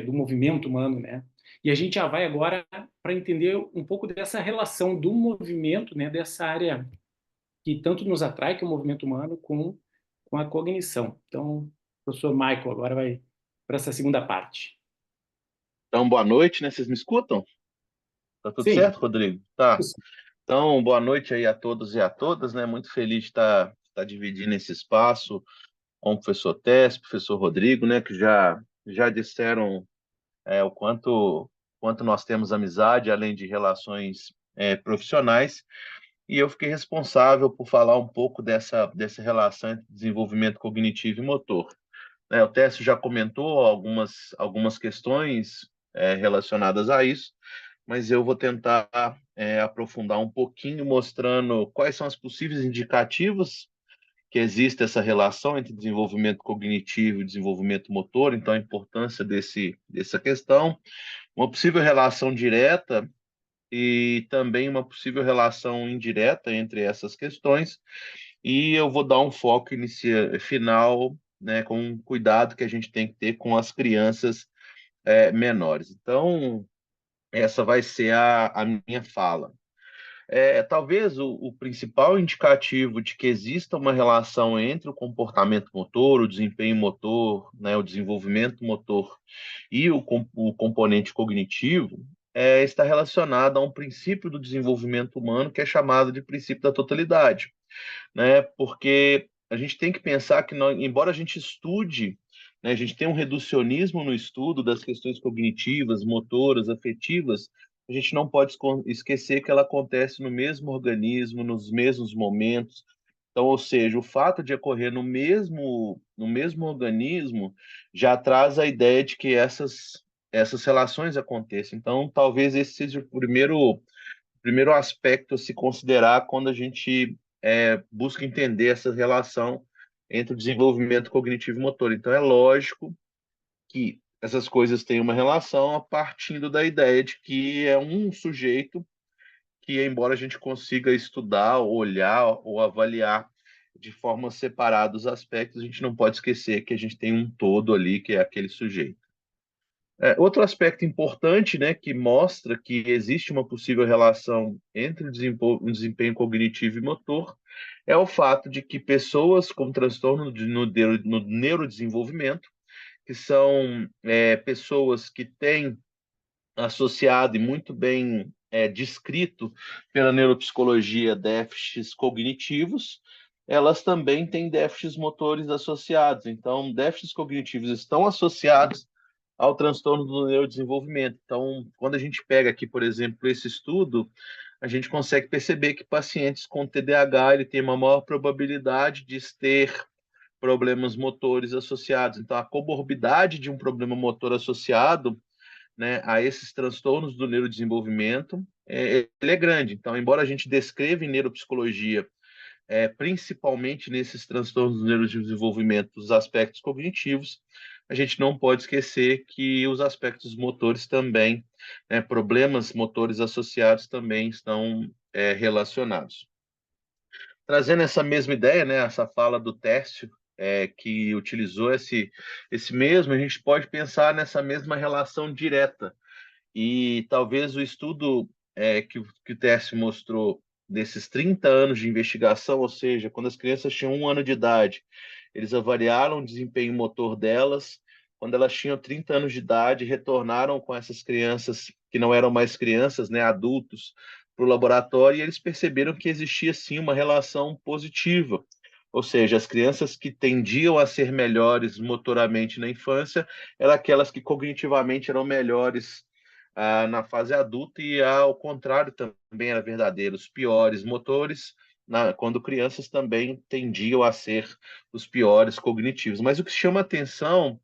movimento humano, né? E a gente já vai agora para entender um pouco dessa relação do movimento, né, dessa área que tanto nos atrai, que é o movimento humano, com a cognição. Então, o professor Michael agora vai para essa segunda parte. Então, boa noite, né? Vocês me escutam? Tá tudo Sim. certo, Rodrigo? Tá. Então, boa noite aí a todos e a todas, né? Muito feliz de estar dividindo esse espaço com o professor Tess, professor Rodrigo, né? Que já disseram o quanto nós temos amizade, além de relações profissionais. E eu fiquei responsável por falar um pouco dessa relação entre desenvolvimento cognitivo e motor. O Tess já comentou algumas questões relacionadas a isso, mas eu vou tentar aprofundar um pouquinho, mostrando quais são as possíveis indicativos que existe essa relação entre desenvolvimento cognitivo e desenvolvimento motor, então a importância dessa questão, uma possível relação direta e também uma possível relação indireta entre essas questões, e eu vou dar um foco final, né, com um cuidado que a gente tem que ter com as crianças menores. Então, essa vai ser a minha fala. Talvez o principal indicativo de que exista uma relação entre o comportamento motor, o desempenho motor, né, o desenvolvimento motor e o componente cognitivo está relacionado a um princípio do desenvolvimento humano que é chamado de princípio da totalidade, né? Porque a gente tem que pensar que, embora a gente estude, né, a gente tem um reducionismo no estudo das questões cognitivas, motoras, afetivas, a gente não pode esquecer que ela acontece no mesmo organismo, nos mesmos momentos. Então, ou seja, o fato de ocorrer no mesmo organismo já traz a ideia de que essas relações acontecem. Então, talvez esse seja o primeiro aspecto a se considerar quando a gente busca entender essa relação entre o desenvolvimento cognitivo e motor. Então, é lógico que essas coisas têm uma relação a partir da ideia de que é um sujeito que, embora a gente consiga estudar, olhar ou avaliar de forma separada os aspectos, a gente não pode esquecer que a gente tem um todo ali, que é aquele sujeito. Outro aspecto importante, né, que mostra que existe uma possível relação entre o desempenho cognitivo e motor é o fato de que pessoas com transtorno no neurodesenvolvimento, que são pessoas que têm associado e muito bem descrito pela neuropsicologia déficits cognitivos, elas também têm déficits motores associados. Então, déficits cognitivos estão associados ao transtorno do neurodesenvolvimento. Então, quando a gente pega aqui, por exemplo, esse estudo, a gente consegue perceber que pacientes com TDAH ele tem uma maior probabilidade de ter problemas motores associados. Então, a comorbidade de um problema motor associado, né, a esses transtornos do neurodesenvolvimento, ele é grande. Então, embora a gente descreva em neuropsicologia, principalmente nesses transtornos do neurodesenvolvimento, os aspectos cognitivos, a gente não pode esquecer que os aspectos motores também, né, problemas motores associados também estão relacionados. trazendo essa mesma ideia, né, essa fala do Tércio, que utilizou esse mesmo, a gente pode pensar nessa mesma relação direta. E talvez o estudo que o Tércio mostrou desses 30 anos de investigação, ou seja, quando as crianças tinham 1 ano de idade, eles avaliaram o desempenho motor delas. Quando elas tinham 30 anos de idade, retornaram com essas crianças, que não eram mais crianças, né, adultos, para o laboratório, e eles perceberam que existia sim uma relação positiva. Ou seja, as crianças que tendiam a ser melhores motoramente na infância eram aquelas que cognitivamente eram melhores na fase adulta, e ao contrário também era verdadeiro. Os piores motores, quando crianças, também tendiam a ser os piores cognitivos. Mas o que chama atenção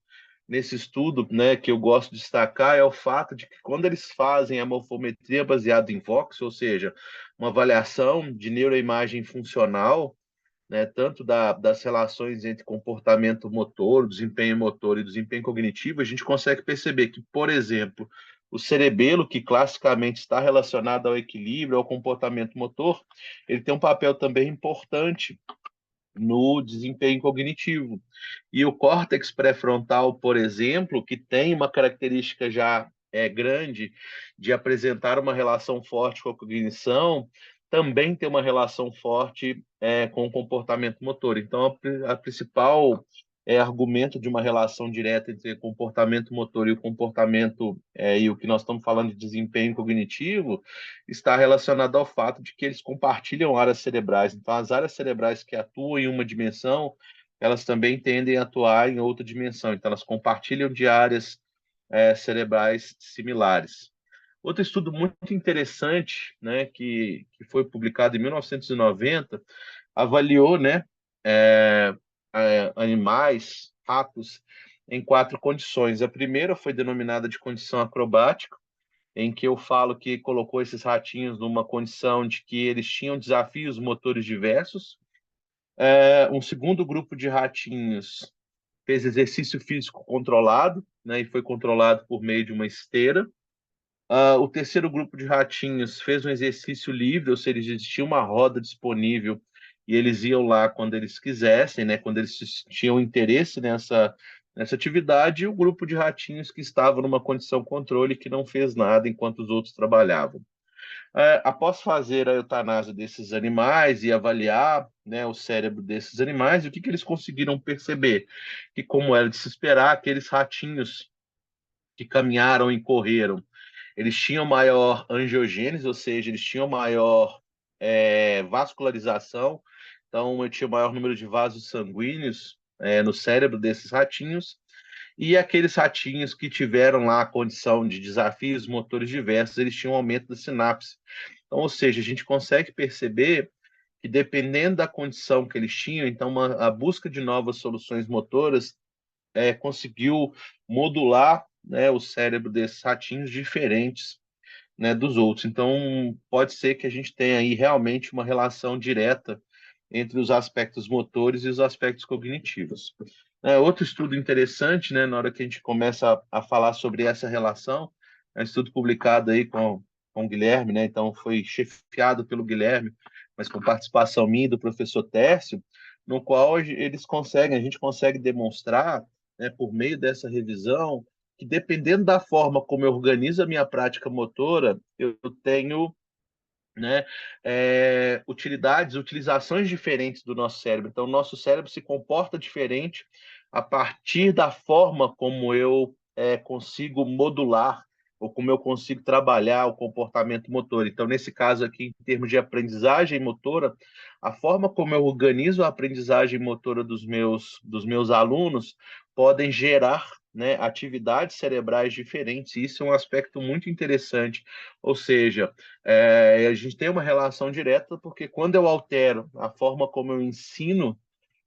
nesse estudo, né, que eu gosto de destacar, é o fato de que quando eles fazem a morfometria baseada em Vox, ou seja, uma avaliação de neuroimagem funcional, né, tanto das relações entre comportamento motor, desempenho motor e desempenho cognitivo, a gente consegue perceber que, por exemplo, o cerebelo, que classicamente está relacionado ao equilíbrio, ao comportamento motor, ele tem um papel também importante no desempenho cognitivo. E o córtex pré-frontal, por exemplo, que tem uma característica já grande de apresentar uma relação forte com a cognição, também tem uma relação forte com o comportamento motor. Então, a principal argumento de uma relação direta entre comportamento motor e o comportamento, e o que nós estamos falando de desempenho cognitivo, está relacionado ao fato de que eles compartilham áreas cerebrais. Então, as áreas cerebrais que atuam em uma dimensão, elas também tendem a atuar em outra dimensão. Então, elas compartilham de áreas cerebrais similares. Outro estudo muito interessante, né, que foi publicado em 1990, avaliou, né, animais, ratos, em 4 condições. A primeira foi denominada de condição acrobática, em que eu falo que colocou esses ratinhos numa condição de que eles tinham desafios motores diversos. Um segundo grupo de ratinhos fez exercício físico controlado, né, e foi controlado por meio de uma esteira. O terceiro grupo de ratinhos fez um exercício livre, ou seja, existia uma roda disponível e eles iam lá quando eles quisessem, né, quando eles tinham interesse nessa atividade, e o grupo de ratinhos que estava numa condição controle, que não fez nada enquanto os outros trabalhavam. Após fazer a eutanásia desses animais e avaliar, né, o cérebro desses animais, o que eles conseguiram perceber? Que, como era de se esperar, aqueles ratinhos que caminharam e correram, eles tinham maior angiogênese, ou seja, eles tinham maior vascularização, então eu tinha maior número de vasos sanguíneos no cérebro desses ratinhos, e aqueles ratinhos que tiveram lá a condição de desafios motores diversos, eles tinham um aumento da sinapse. Então, ou seja, a gente consegue perceber que, dependendo da condição que eles tinham, então a busca de novas soluções motoras conseguiu modular, né, o cérebro desses ratinhos diferentes, né, dos outros. Então, pode ser que a gente tenha aí realmente uma relação direta entre os aspectos motores e os aspectos cognitivos. Outro estudo interessante, né, na hora que a gente começa a falar sobre essa relação, é um estudo publicado aí com o Guilherme, né, então foi chefiado pelo Guilherme, mas com participação minha e do professor Tércio, no qual a gente consegue demonstrar, né, por meio dessa revisão, que, dependendo da forma como eu organizo a minha prática motora, eu tenho, né, utilizações diferentes do nosso cérebro. Então, o nosso cérebro se comporta diferente a partir da forma como eu consigo modular ou como eu consigo trabalhar o comportamento motor. Então, nesse caso aqui, em termos de aprendizagem motora, a forma como eu organizo a aprendizagem motora dos meus alunos podem gerar, né, atividades cerebrais diferentes. Isso é um aspecto muito interessante. Ou seja, a gente tem uma relação direta, porque quando eu altero a forma como eu ensino,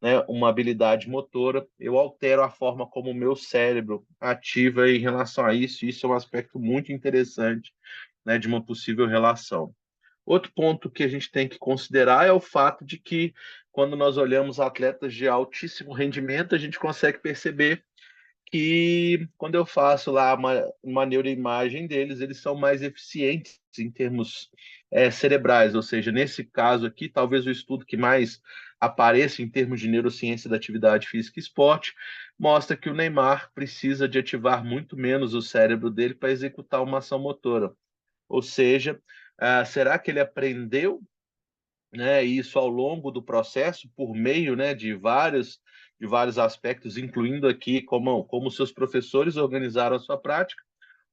né, uma habilidade motora, eu altero a forma como o meu cérebro ativa em relação a isso. Isso é um aspecto muito interessante, né, de uma possível relação. Outro ponto que a gente tem que considerar é o fato de que, quando nós olhamos atletas de altíssimo rendimento, a gente consegue perceber que quando eu faço lá uma neuroimagem deles, eles são mais eficientes em termos cerebrais, ou seja, nesse caso aqui, talvez o estudo que mais apareça em termos de neurociência da atividade física e esporte, mostra que o Neymar precisa de ativar muito menos o cérebro dele para executar uma ação motora. Ou seja, será que ele aprendeu, né, isso ao longo do processo, por meio, né, de vários aspectos, incluindo aqui como seus professores organizaram a sua prática,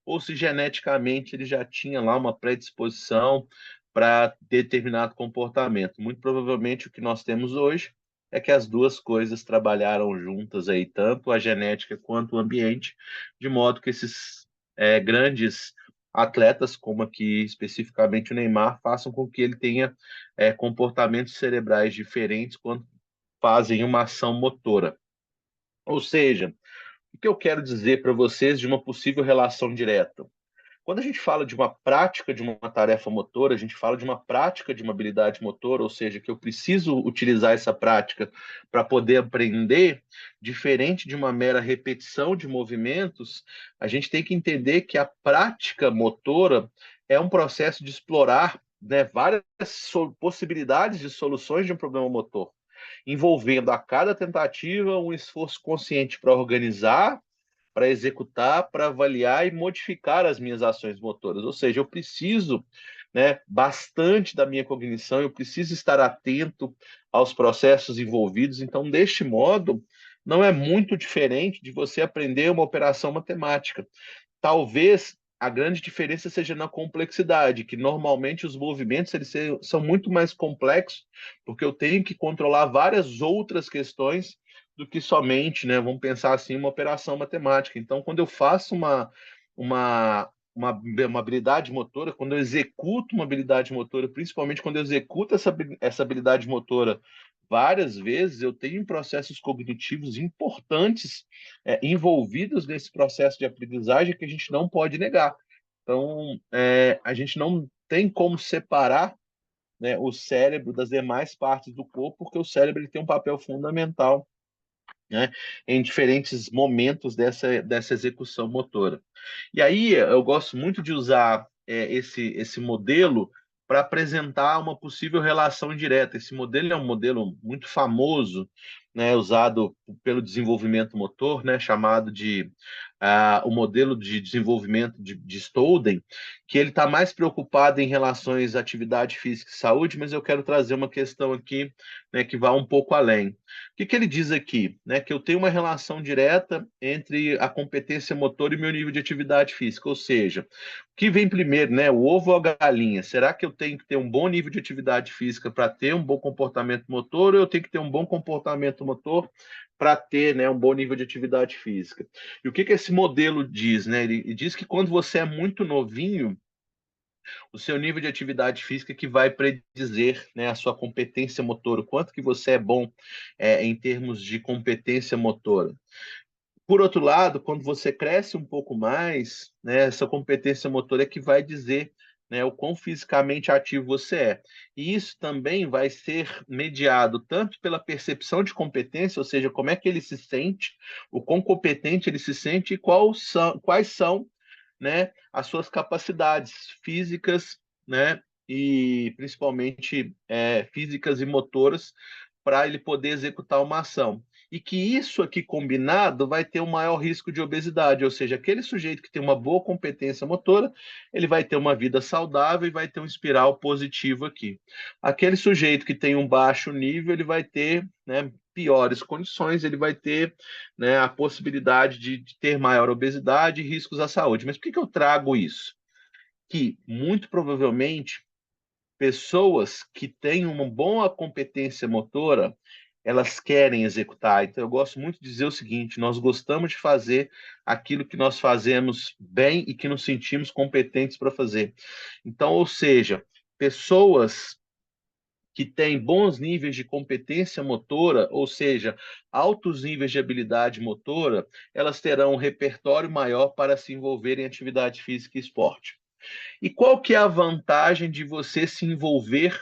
ou se geneticamente ele já tinha lá uma predisposição para determinado comportamento. Muito provavelmente o que nós temos hoje é que as duas coisas trabalharam juntas aí, tanto a genética quanto o ambiente, de modo que esses grandes atletas, como aqui especificamente o Neymar, façam com que ele tenha comportamentos cerebrais diferentes quando fazem uma ação motora. Ou seja, o que eu quero dizer para vocês de uma possível relação direta? Quando a gente fala de uma prática de uma tarefa motora, a gente fala de uma prática de uma habilidade motora, ou seja, que eu preciso utilizar essa prática para poder aprender, diferente de uma mera repetição de movimentos, a gente tem que entender que a prática motora é um processo de explorar, né, várias possibilidades de soluções de um problema motor, envolvendo a cada tentativa um esforço consciente para organizar, para executar, para avaliar e modificar as minhas ações motoras. Ou seja, eu preciso, né, bastante da minha cognição, eu preciso estar atento aos processos envolvidos. Então, deste modo, não é muito diferente de você aprender uma operação matemática. Talvez a grande diferença seja na complexidade, que normalmente os movimentos são muito mais complexos, porque eu tenho que controlar várias outras questões do que somente, né, vamos pensar assim, uma operação matemática. Então, quando eu faço uma habilidade motora, quando eu executo uma habilidade motora, principalmente quando eu executo essa habilidade motora várias vezes, eu tenho processos cognitivos importantes envolvidos nesse processo de aprendizagem que a gente não pode negar. Então, a gente não tem como separar, né, o cérebro das demais partes do corpo, porque o cérebro ele tem um papel fundamental, né, em diferentes momentos dessa execução motora. E aí eu gosto muito de usar esse modelo para apresentar uma possível relação direta. Esse modelo é um modelo muito famoso, né, usado pelo desenvolvimento motor, né, chamado de o modelo de desenvolvimento de Stolden, que ele está mais preocupado em relações à atividade física e saúde, mas eu quero trazer uma questão aqui, né, que vai um pouco além. O que ele diz aqui? Né, que eu tenho uma relação direta entre a competência motora e meu nível de atividade física, ou seja, o que vem primeiro, né, o ovo ou a galinha? Será que eu tenho que ter um bom nível de atividade física para ter um bom comportamento motor, ou eu tenho que ter um bom comportamento motor para ter, né, um bom nível de atividade física? E o que esse modelo diz? Né? Ele diz que quando você é muito novinho, o seu nível de atividade física que vai predizer, né, a sua competência motora, o quanto que você é bom em termos de competência motora. Por outro lado, quando você cresce um pouco mais, né, essa competência motora é que vai dizer, né, o quão fisicamente ativo você é. E isso também vai ser mediado tanto pela percepção de competência, ou seja, como é que ele se sente, o quão competente ele se sente e quais são, né, as suas capacidades físicas, né, e principalmente físicas e motoras para ele poder executar uma ação. E que isso aqui combinado vai ter um maior risco de obesidade, ou seja, aquele sujeito que tem uma boa competência motora, ele vai ter uma vida saudável e vai ter um espiral positivo aqui. Aquele sujeito que tem um baixo nível, ele vai ter, né, piores condições, ele vai ter, né, a possibilidade de ter maior obesidade e riscos à saúde. Mas por que eu trago isso? Que, muito provavelmente, pessoas que têm uma boa competência motora, elas querem executar. Então, eu gosto muito de dizer o seguinte: nós gostamos de fazer aquilo que nós fazemos bem e que nos sentimos competentes para fazer. Então, ou seja, pessoas que têm bons níveis de competência motora, ou seja, altos níveis de habilidade motora, elas terão um repertório maior para se envolver em atividade física e esporte. E qual que é a vantagem de você se envolver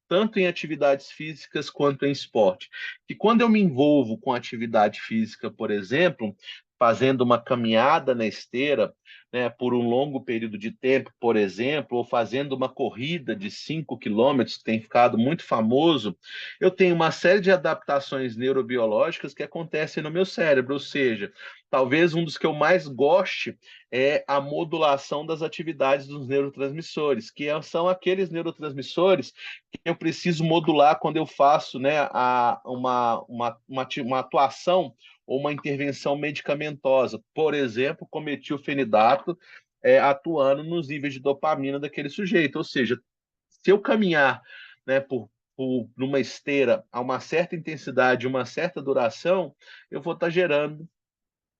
tanto em atividades físicas quanto em esporte? Que quando eu me envolvo com atividade física, por exemplo, fazendo uma caminhada na esteira, né, por um longo período de tempo, por exemplo, ou fazendo uma corrida de 5 quilômetros, que tem ficado muito famoso, eu tenho uma série de adaptações neurobiológicas que acontecem no meu cérebro, ou seja, talvez um dos que eu mais goste é a modulação das atividades dos neurotransmissores, que são aqueles neurotransmissores que eu preciso modular quando eu faço, né, uma atuação ou uma intervenção medicamentosa, por exemplo, como metilfenidato, atuando nos níveis de dopamina daquele sujeito. Ou seja, se eu caminhar, né, numa esteira a uma certa intensidade, uma certa duração, eu vou estar gerando,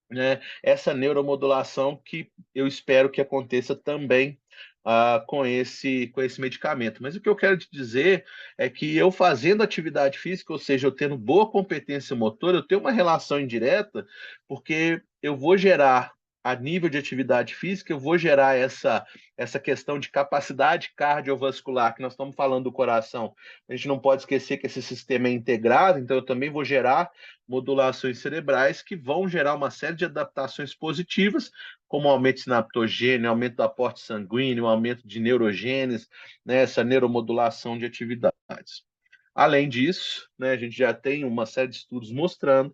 né, essa neuromodulação que eu espero que aconteça também com esse medicamento. Mas o que eu quero te dizer é que eu fazendo atividade física, ou seja, eu tendo boa competência motora, eu tenho uma relação indireta, porque eu vou gerar, a nível de atividade física, eu vou gerar essa questão de capacidade cardiovascular, que nós estamos falando do coração. A gente não pode esquecer que esse sistema é integrado, então eu também vou gerar modulações cerebrais que vão gerar uma série de adaptações positivas, como aumento de sinaptogênio, aumento do aporte sanguíneo, aumento de neurogênese, né, essa neuromodulação de atividades. Além disso, né, a gente já tem uma série de estudos mostrando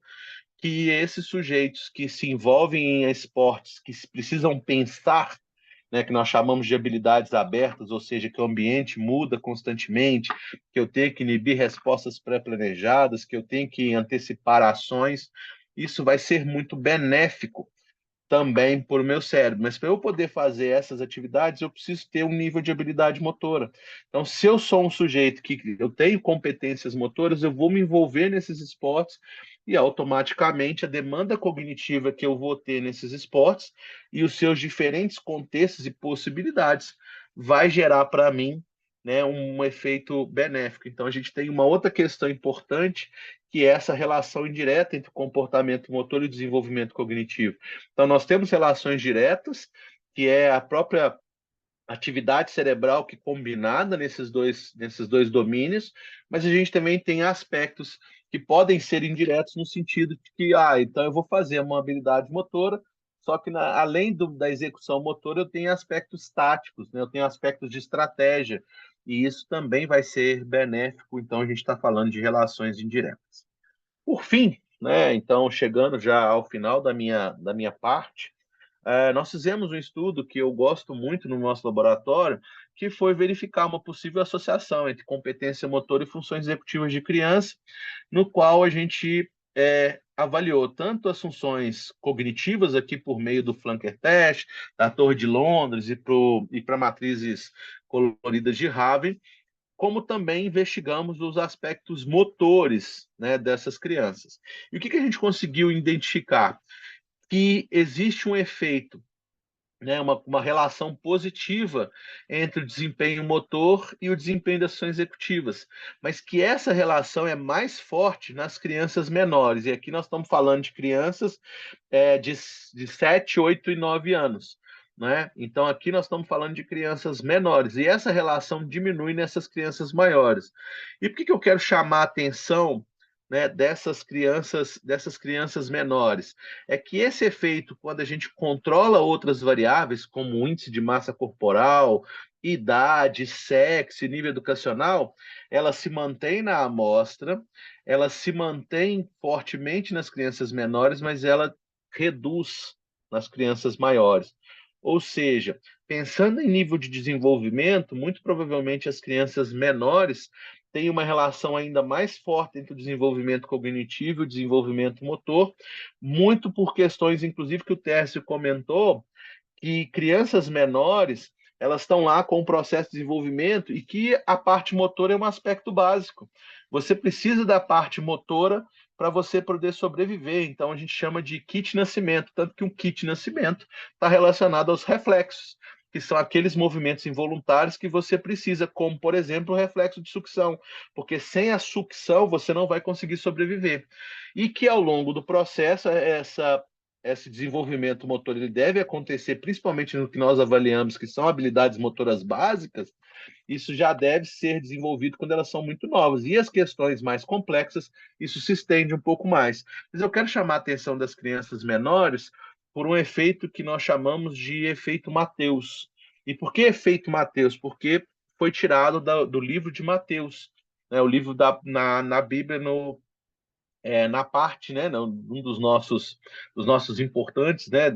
que esses sujeitos que se envolvem em esportes que precisam pensar, né, que nós chamamos de habilidades abertas, ou seja, que o ambiente muda constantemente, que eu tenho que inibir respostas pré-planejadas, que eu tenho que antecipar ações, isso vai ser muito benéfico também para o meu cérebro. Mas para eu poder fazer essas atividades, eu preciso ter um nível de habilidade motora. Então, se eu sou um sujeito que eu tenho competências motoras, eu vou me envolver nesses esportes e automaticamente a demanda cognitiva que eu vou ter nesses esportes e os seus diferentes contextos e possibilidades vai gerar para mim, né, um efeito benéfico. Então, a gente tem uma outra questão importante, que é essa relação indireta entre comportamento motor e desenvolvimento cognitivo. Então, nós temos relações diretas, que é a própria atividade cerebral que combinada nesses dois domínios, mas a gente também tem aspectos que podem ser indiretos no sentido de que, então eu vou fazer uma habilidade motora, só que além da execução motora, eu tenho aspectos táticos, né? Eu tenho aspectos de estratégia, e isso também vai ser benéfico, então a gente está falando de relações indiretas. Por fim, né, então, chegando já ao final da minha parte, nós fizemos um estudo que eu gosto muito no nosso laboratório, que foi verificar uma possível associação entre competência motora e funções executivas de criança, no qual a gente avaliou tanto as funções cognitivas aqui por meio do Flanker Test, da Torre de Londres e para matrizes coloridas de Raven, como também investigamos os aspectos motores, né, dessas crianças. E o que a gente conseguiu identificar? Que existe um efeito, né, uma relação positiva entre o desempenho motor e o desempenho das ações executivas, mas que essa relação é mais forte nas crianças menores. E aqui nós estamos falando de crianças de 7, 8 e 9 anos. Né? Então, aqui nós estamos falando de crianças menores, e essa relação diminui nessas crianças maiores. E por que eu quero chamar a atenção, né, dessas crianças menores? É que esse efeito, quando a gente controla outras variáveis, como índice de massa corporal, idade, sexo e nível educacional, ela se mantém na amostra, ela se mantém fortemente nas crianças menores, mas ela reduz nas crianças maiores. Ou seja, pensando em nível de desenvolvimento, muito provavelmente as crianças menores têm uma relação ainda mais forte entre o desenvolvimento cognitivo e o desenvolvimento motor, muito por questões, inclusive, que o Tércio comentou, que crianças menores elas estão lá com o processo de desenvolvimento e que a parte motora é um aspecto básico. Você precisa da parte motora para você poder sobreviver. Então, a gente chama de kit nascimento, tanto que um kit nascimento está relacionado aos reflexos, que são aqueles movimentos involuntários que você precisa, como, por exemplo, o reflexo de sucção, porque sem a sucção você não vai conseguir sobreviver. E que, ao longo do processo, esse desenvolvimento motor ele deve acontecer principalmente no que nós avaliamos que são habilidades motoras básicas, isso já deve ser desenvolvido quando elas são muito novas. E as questões mais complexas, isso se estende um pouco mais. Mas eu quero chamar a atenção das crianças menores por um efeito que nós chamamos de efeito Mateus. E por que efeito Mateus? Porque foi tirado do livro de Mateus, né? O livro na Bíblia, na parte, né, um dos nossos importantes, né,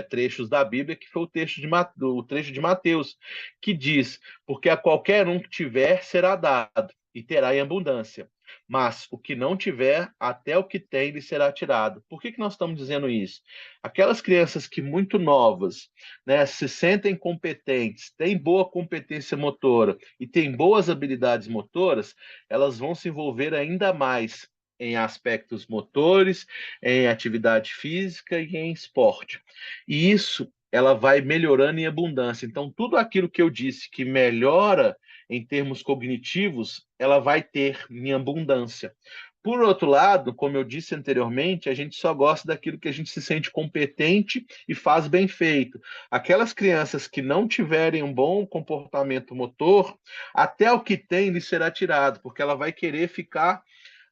trechos da Bíblia, que foi o trecho de Mateus, que diz: porque a qualquer um que tiver será dado, e terá em abundância. Mas o que não tiver, até o que tem lhe será tirado. Por que nós estamos dizendo isso? Aquelas crianças que muito novas, né, se sentem competentes, têm boa competência motora e têm boas habilidades motoras, elas vão se envolver ainda mais em aspectos motores, em atividade física e em esporte. E isso ela vai melhorando em abundância. Então, tudo aquilo que eu disse que melhora em termos cognitivos, ela vai ter em abundância. Por outro lado, como eu disse anteriormente, a gente só gosta daquilo que a gente se sente competente e faz bem feito. Aquelas crianças que não tiverem um bom comportamento motor, até o que tem lhe será tirado, porque ela vai querer ficar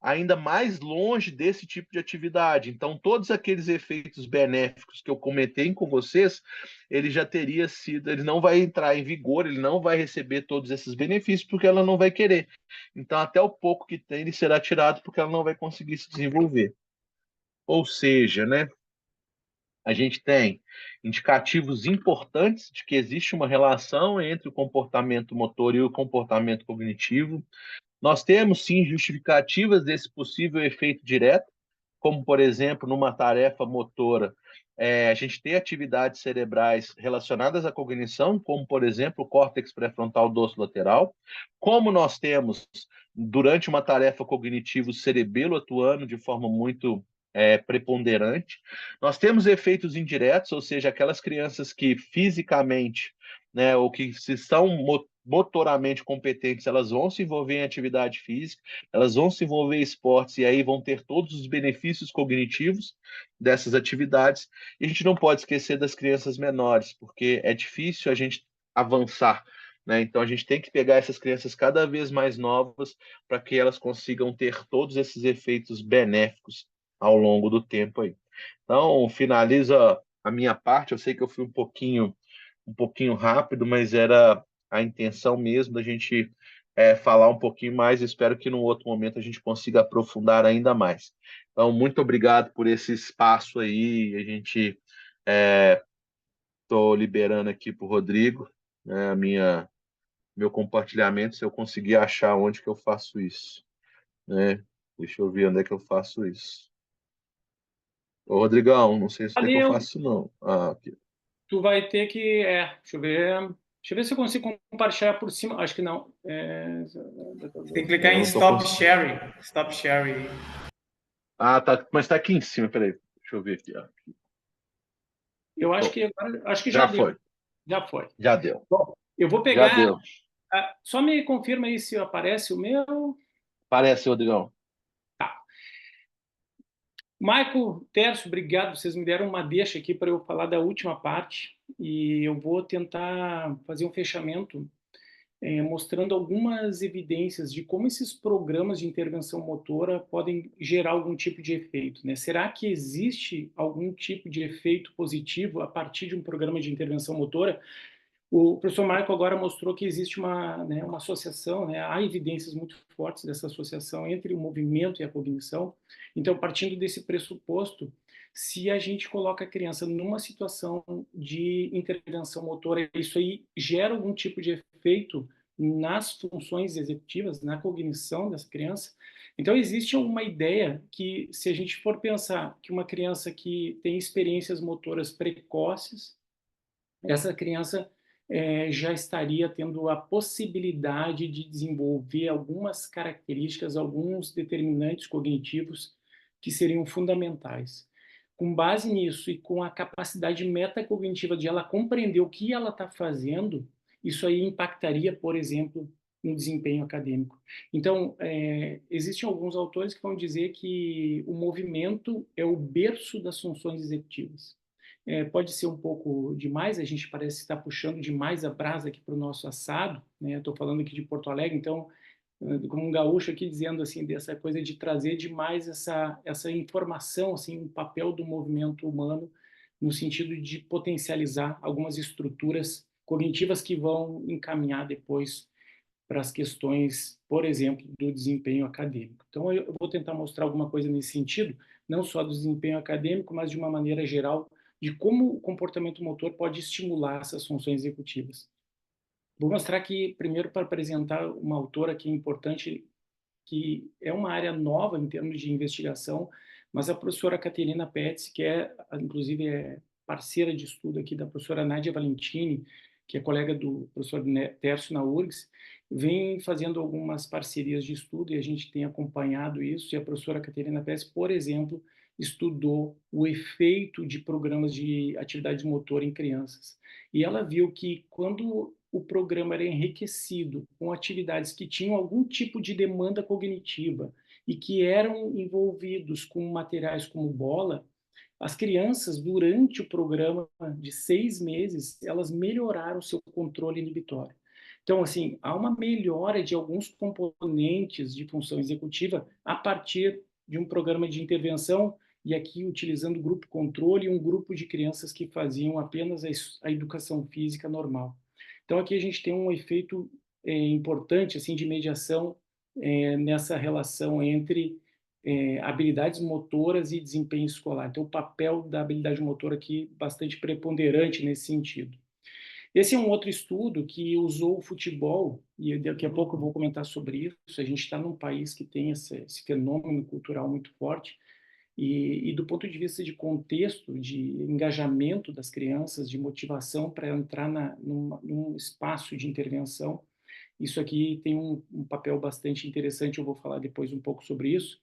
ainda mais longe desse tipo de atividade. Então, todos aqueles efeitos benéficos que eu comentei com vocês, ele já teria sido, ele não vai entrar em vigor, ele não vai receber todos esses benefícios porque ela não vai querer. Então, até o pouco que tem, ele será tirado porque ela não vai conseguir se desenvolver. Ou seja, né, a gente tem indicativos importantes de que existe uma relação entre o comportamento motor e o comportamento cognitivo. Nós temos, sim, justificativas desse possível efeito direto, como, por exemplo, numa tarefa motora, a gente tem atividades cerebrais relacionadas à cognição, como, por exemplo, o córtex pré-frontal dorsolateral, como nós temos, durante uma tarefa cognitiva, o cerebelo atuando de forma muito preponderante. Nós temos efeitos indiretos, ou seja, aquelas crianças que fisicamente, né, ou que se são motoramente competentes, elas vão se envolver em atividade física, elas vão se envolver em esportes e aí vão ter todos os benefícios cognitivos dessas atividades. E a gente não pode esquecer das crianças menores, porque é difícil a gente avançar, né? Então a gente tem que pegar essas crianças cada vez mais novas para que elas consigam ter todos esses efeitos benéficos ao longo do tempo aí. Então, finaliza a minha parte. Eu sei que eu fui um pouquinho rápido, mas era a intenção mesmo da gente falar um pouquinho mais. Espero que no outro momento a gente consiga aprofundar ainda mais. Então, muito obrigado por esse espaço aí. A gente estou liberando aqui para o Rodrigo, né, meu compartilhamento, se eu conseguir achar onde que eu faço isso, né? Deixa eu ver onde é que eu faço isso. Ô, Rodrigão, não sei se é que eu Valeu. faço, não. Ah, aqui. Tu vai ter que. Deixa eu ver. Deixa eu ver se eu consigo compartilhar por cima. Acho que não. Tem que clicar Eu em não tô Stop conseguindo. Sharing. Stop Sharing. Ah, tá, mas tá aqui em cima, peraí. Deixa eu ver aqui. Ó. Eu acho Pô, que agora, acho que já já deu. foi, Já foi. já deu, Bom, eu vou já pegar. deu. Só me confirma aí se aparece o meu. Parece, Rodrigão. Michael, Terço, obrigado. Vocês me deram uma deixa aqui para eu falar da última parte e eu vou tentar fazer um fechamento mostrando algumas evidências de como esses programas de intervenção motora podem gerar algum tipo de efeito, né? Será que existe algum tipo de efeito positivo a partir de um programa de intervenção motora? O professor Michael agora mostrou que existe uma associação, né? Há evidências muito fortes dessa associação entre o movimento e a cognição. Então, partindo desse pressuposto, se a gente coloca a criança numa situação de intervenção motora, isso aí gera algum tipo de efeito nas funções executivas, na cognição dessa criança. Então, existe uma ideia que, se a gente for pensar que uma criança que tem experiências motoras precoces, essa criança já estaria tendo a possibilidade de desenvolver algumas características, alguns determinantes cognitivos que seriam fundamentais. Com base nisso e com a capacidade metacognitiva de ela compreender o que ela está fazendo, isso aí impactaria, por exemplo, no desempenho acadêmico. Então, existem alguns autores que vão dizer que o movimento é o berço das funções executivas. Pode ser um pouco demais, a gente parece estar puxando demais a brasa aqui para o nosso assado, né? Estou falando aqui de Porto Alegre, então, como um gaúcho aqui dizendo assim, dessa coisa de trazer demais essa informação, assim, o papel do movimento humano no sentido de potencializar algumas estruturas cognitivas que vão encaminhar depois para as questões, por exemplo, do desempenho acadêmico. Então, eu vou tentar mostrar alguma coisa nesse sentido, não só do desempenho acadêmico, mas de uma maneira geral, de como o comportamento motor pode estimular essas funções executivas. Vou mostrar aqui, primeiro, para apresentar uma autora que é importante, que é uma área nova em termos de investigação, mas a professora Caterina Petz, que inclusive é parceira de estudo aqui da professora Nádia Valentini, que é colega do professor Tércio na URGS, vem fazendo algumas parcerias de estudo e a gente tem acompanhado isso, e a professora Caterina Petz, por exemplo, estudou o efeito de programas de atividade motor em crianças. E ela viu que quando o programa era enriquecido com atividades que tinham algum tipo de demanda cognitiva e que eram envolvidos com materiais como bola, as crianças, durante o programa de 6 meses, elas melhoraram o seu controle inibitório. Então, assim, há uma melhora de alguns componentes de função executiva a partir de um programa de intervenção, e aqui utilizando o grupo controle e um grupo de crianças que faziam apenas a educação física normal. Então, aqui a gente tem um efeito importante assim de mediação nessa relação entre habilidades motoras e desempenho escolar. Então, o papel da habilidade motora aqui bastante preponderante nesse sentido. Esse é um outro estudo que usou o futebol, e daqui a pouco eu vou comentar sobre isso. A gente está num país que tem esse fenômeno cultural muito forte, e do ponto de vista de contexto, de engajamento das crianças, de motivação para entrar num espaço de intervenção, isso aqui tem um papel bastante interessante, eu vou falar depois um pouco sobre isso.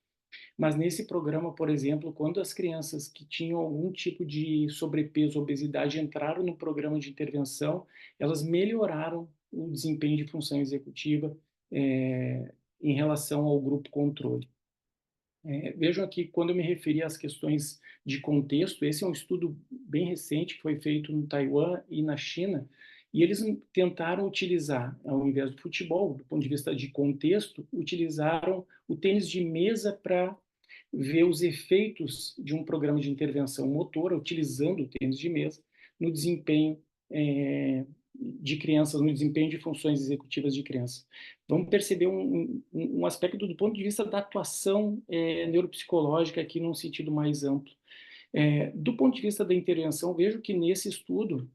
Mas nesse programa, por exemplo, quando as crianças que tinham algum tipo de sobrepeso, obesidade, entraram no programa de intervenção, elas melhoraram o desempenho de função executiva em relação ao grupo controle. Vejam aqui, quando eu me referi às questões de contexto, esse é um estudo bem recente que foi feito no Taiwan e na China, e eles tentaram utilizar, ao invés do futebol, do ponto de vista de contexto, utilizaram o tênis de mesa para ver os efeitos de um programa de intervenção motora, utilizando o tênis de mesa, no desempenho de crianças, no desempenho de funções executivas de crianças. Vamos perceber um aspecto do ponto de vista da atuação neuropsicológica aqui num sentido mais amplo. Do ponto de vista da intervenção, vejo que nesse estudo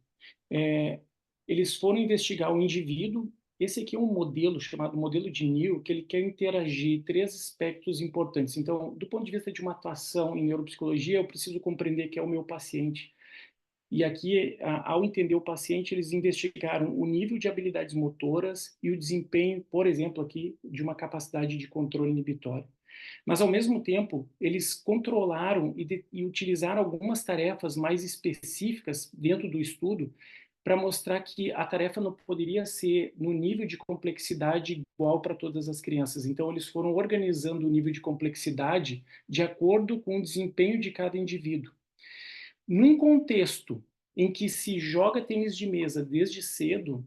eles foram investigar o indivíduo. Esse aqui é um modelo chamado modelo de Neal, que ele quer interagir 3 aspectos importantes. Então, do ponto de vista de uma atuação em neuropsicologia, eu preciso compreender que é o meu paciente. E aqui, ao entender o paciente, eles investigaram o nível de habilidades motoras e o desempenho, por exemplo, aqui, de uma capacidade de controle inibitório. Mas, ao mesmo tempo, eles controlaram e utilizaram algumas tarefas mais específicas dentro do estudo para mostrar que a tarefa não poderia ser no nível de complexidade igual para todas as crianças. Então, eles foram organizando o nível de complexidade de acordo com o desempenho de cada indivíduo. Num contexto em que se joga tênis de mesa desde cedo,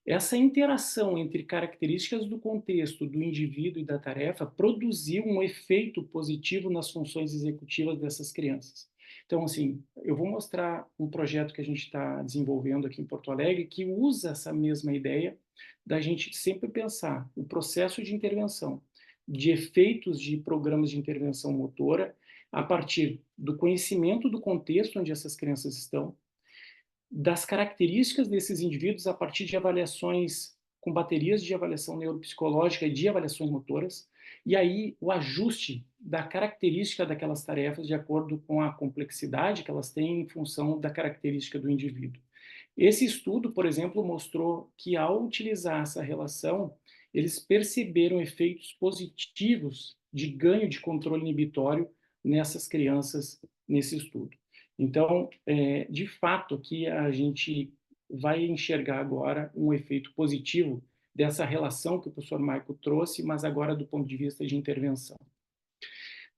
essa interação entre características do contexto, do indivíduo e da tarefa produziu um efeito positivo nas funções executivas dessas crianças. Então, assim, eu vou mostrar um projeto que a gente está desenvolvendo aqui em Porto Alegre que usa essa mesma ideia da gente sempre pensar o processo de intervenção, de efeitos de programas de intervenção motora a partir do conhecimento do contexto onde essas crianças estão, das características desses indivíduos a partir de avaliações com baterias de avaliação neuropsicológica e de avaliações motoras, e aí o ajuste da característica daquelas tarefas de acordo com a complexidade que elas têm em função da característica do indivíduo. Esse estudo, por exemplo, mostrou que ao utilizar essa relação, eles perceberam efeitos positivos de ganho de controle inibitório nessas crianças nesse estudo. Então, de fato, aqui a gente vai enxergar agora um efeito positivo dessa relação que o professor Maico trouxe, mas agora do ponto de vista de intervenção.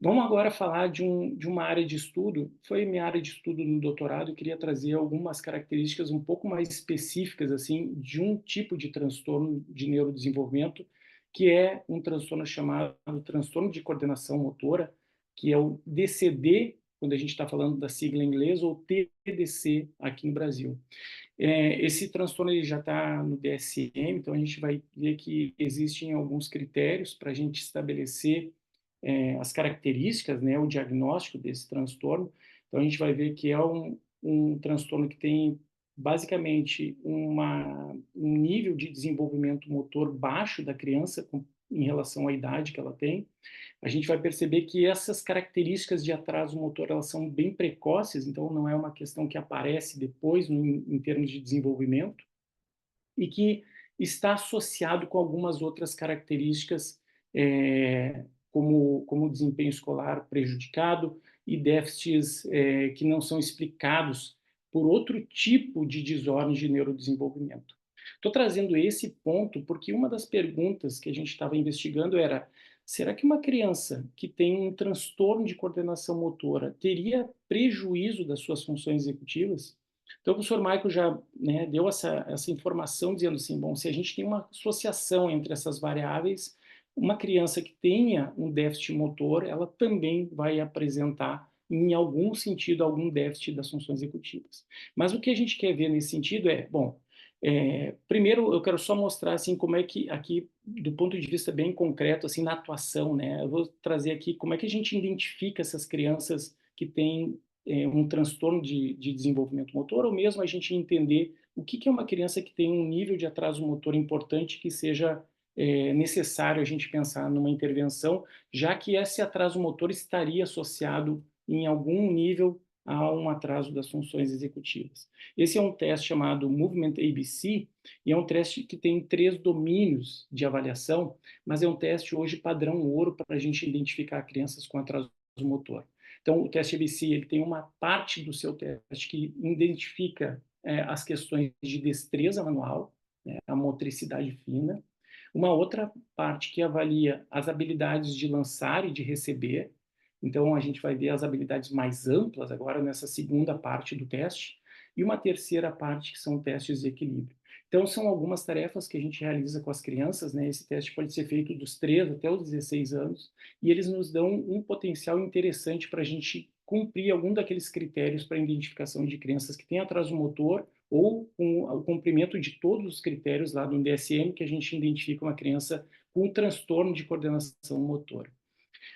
Vamos agora falar de uma área de estudo, foi minha área de estudo no doutorado, eu queria trazer algumas características um pouco mais específicas, assim, de um tipo de transtorno de neurodesenvolvimento, que é um transtorno chamado transtorno de coordenação motora, que é o DCD, quando a gente está falando da sigla em inglês, ou TDC aqui no Brasil. Esse transtorno ele já está no DSM, então a gente vai ver que existem alguns critérios para a gente estabelecer as características, né, o diagnóstico desse transtorno. Então, a gente vai ver que é um transtorno que tem, basicamente, um nível de desenvolvimento motor baixo da criança em relação à idade que ela tem. A gente vai perceber que essas características de atraso motor, elas são bem precoces, então não é uma questão que aparece depois em termos de desenvolvimento, e que está associado com algumas outras características, como desempenho escolar prejudicado e déficits que não são explicados por outro tipo de desordem de neurodesenvolvimento. Estou trazendo esse ponto porque uma das perguntas que a gente estava investigando era: será que uma criança que tem um transtorno de coordenação motora teria prejuízo das suas funções executivas? Então, o professor Michael já, né, deu essa informação dizendo assim, bom, se a gente tem uma associação entre essas variáveis, uma criança que tenha um déficit motor, ela também vai apresentar, em algum sentido, algum déficit das funções executivas. Mas o que a gente quer ver nesse sentido é, bom, primeiro eu quero só mostrar assim como é que aqui, do ponto de vista bem concreto, assim na atuação, né, eu vou trazer aqui como é que a gente identifica essas crianças que têm um transtorno de desenvolvimento motor, ou mesmo a gente entender o que é uma criança que tem um nível de atraso motor importante que seja necessário a gente pensar numa intervenção, já que esse atraso motor estaria associado em algum nível a um atraso das funções executivas. Esse é um teste chamado Movement ABC, e é um teste que tem 3 domínios de avaliação, mas é um teste hoje padrão ouro para a gente identificar crianças com atraso motor. Então, o teste ABC ele tem uma parte do seu teste que identifica as questões de destreza manual, né, a motricidade fina, uma outra parte que avalia as habilidades de lançar e de receber. Então, a gente vai ver as habilidades mais amplas agora nessa segunda parte do teste, e uma terceira parte que são testes de equilíbrio. Então, são algumas tarefas que a gente realiza com as crianças, né? Esse teste pode ser feito dos 3 até os 16 anos, e eles nos dão um potencial interessante para a gente cumprir algum daqueles critérios para identificação de crianças que têm atraso motor ou com o cumprimento de todos os critérios lá do DSM, que a gente identifica uma criança com um transtorno de coordenação motora.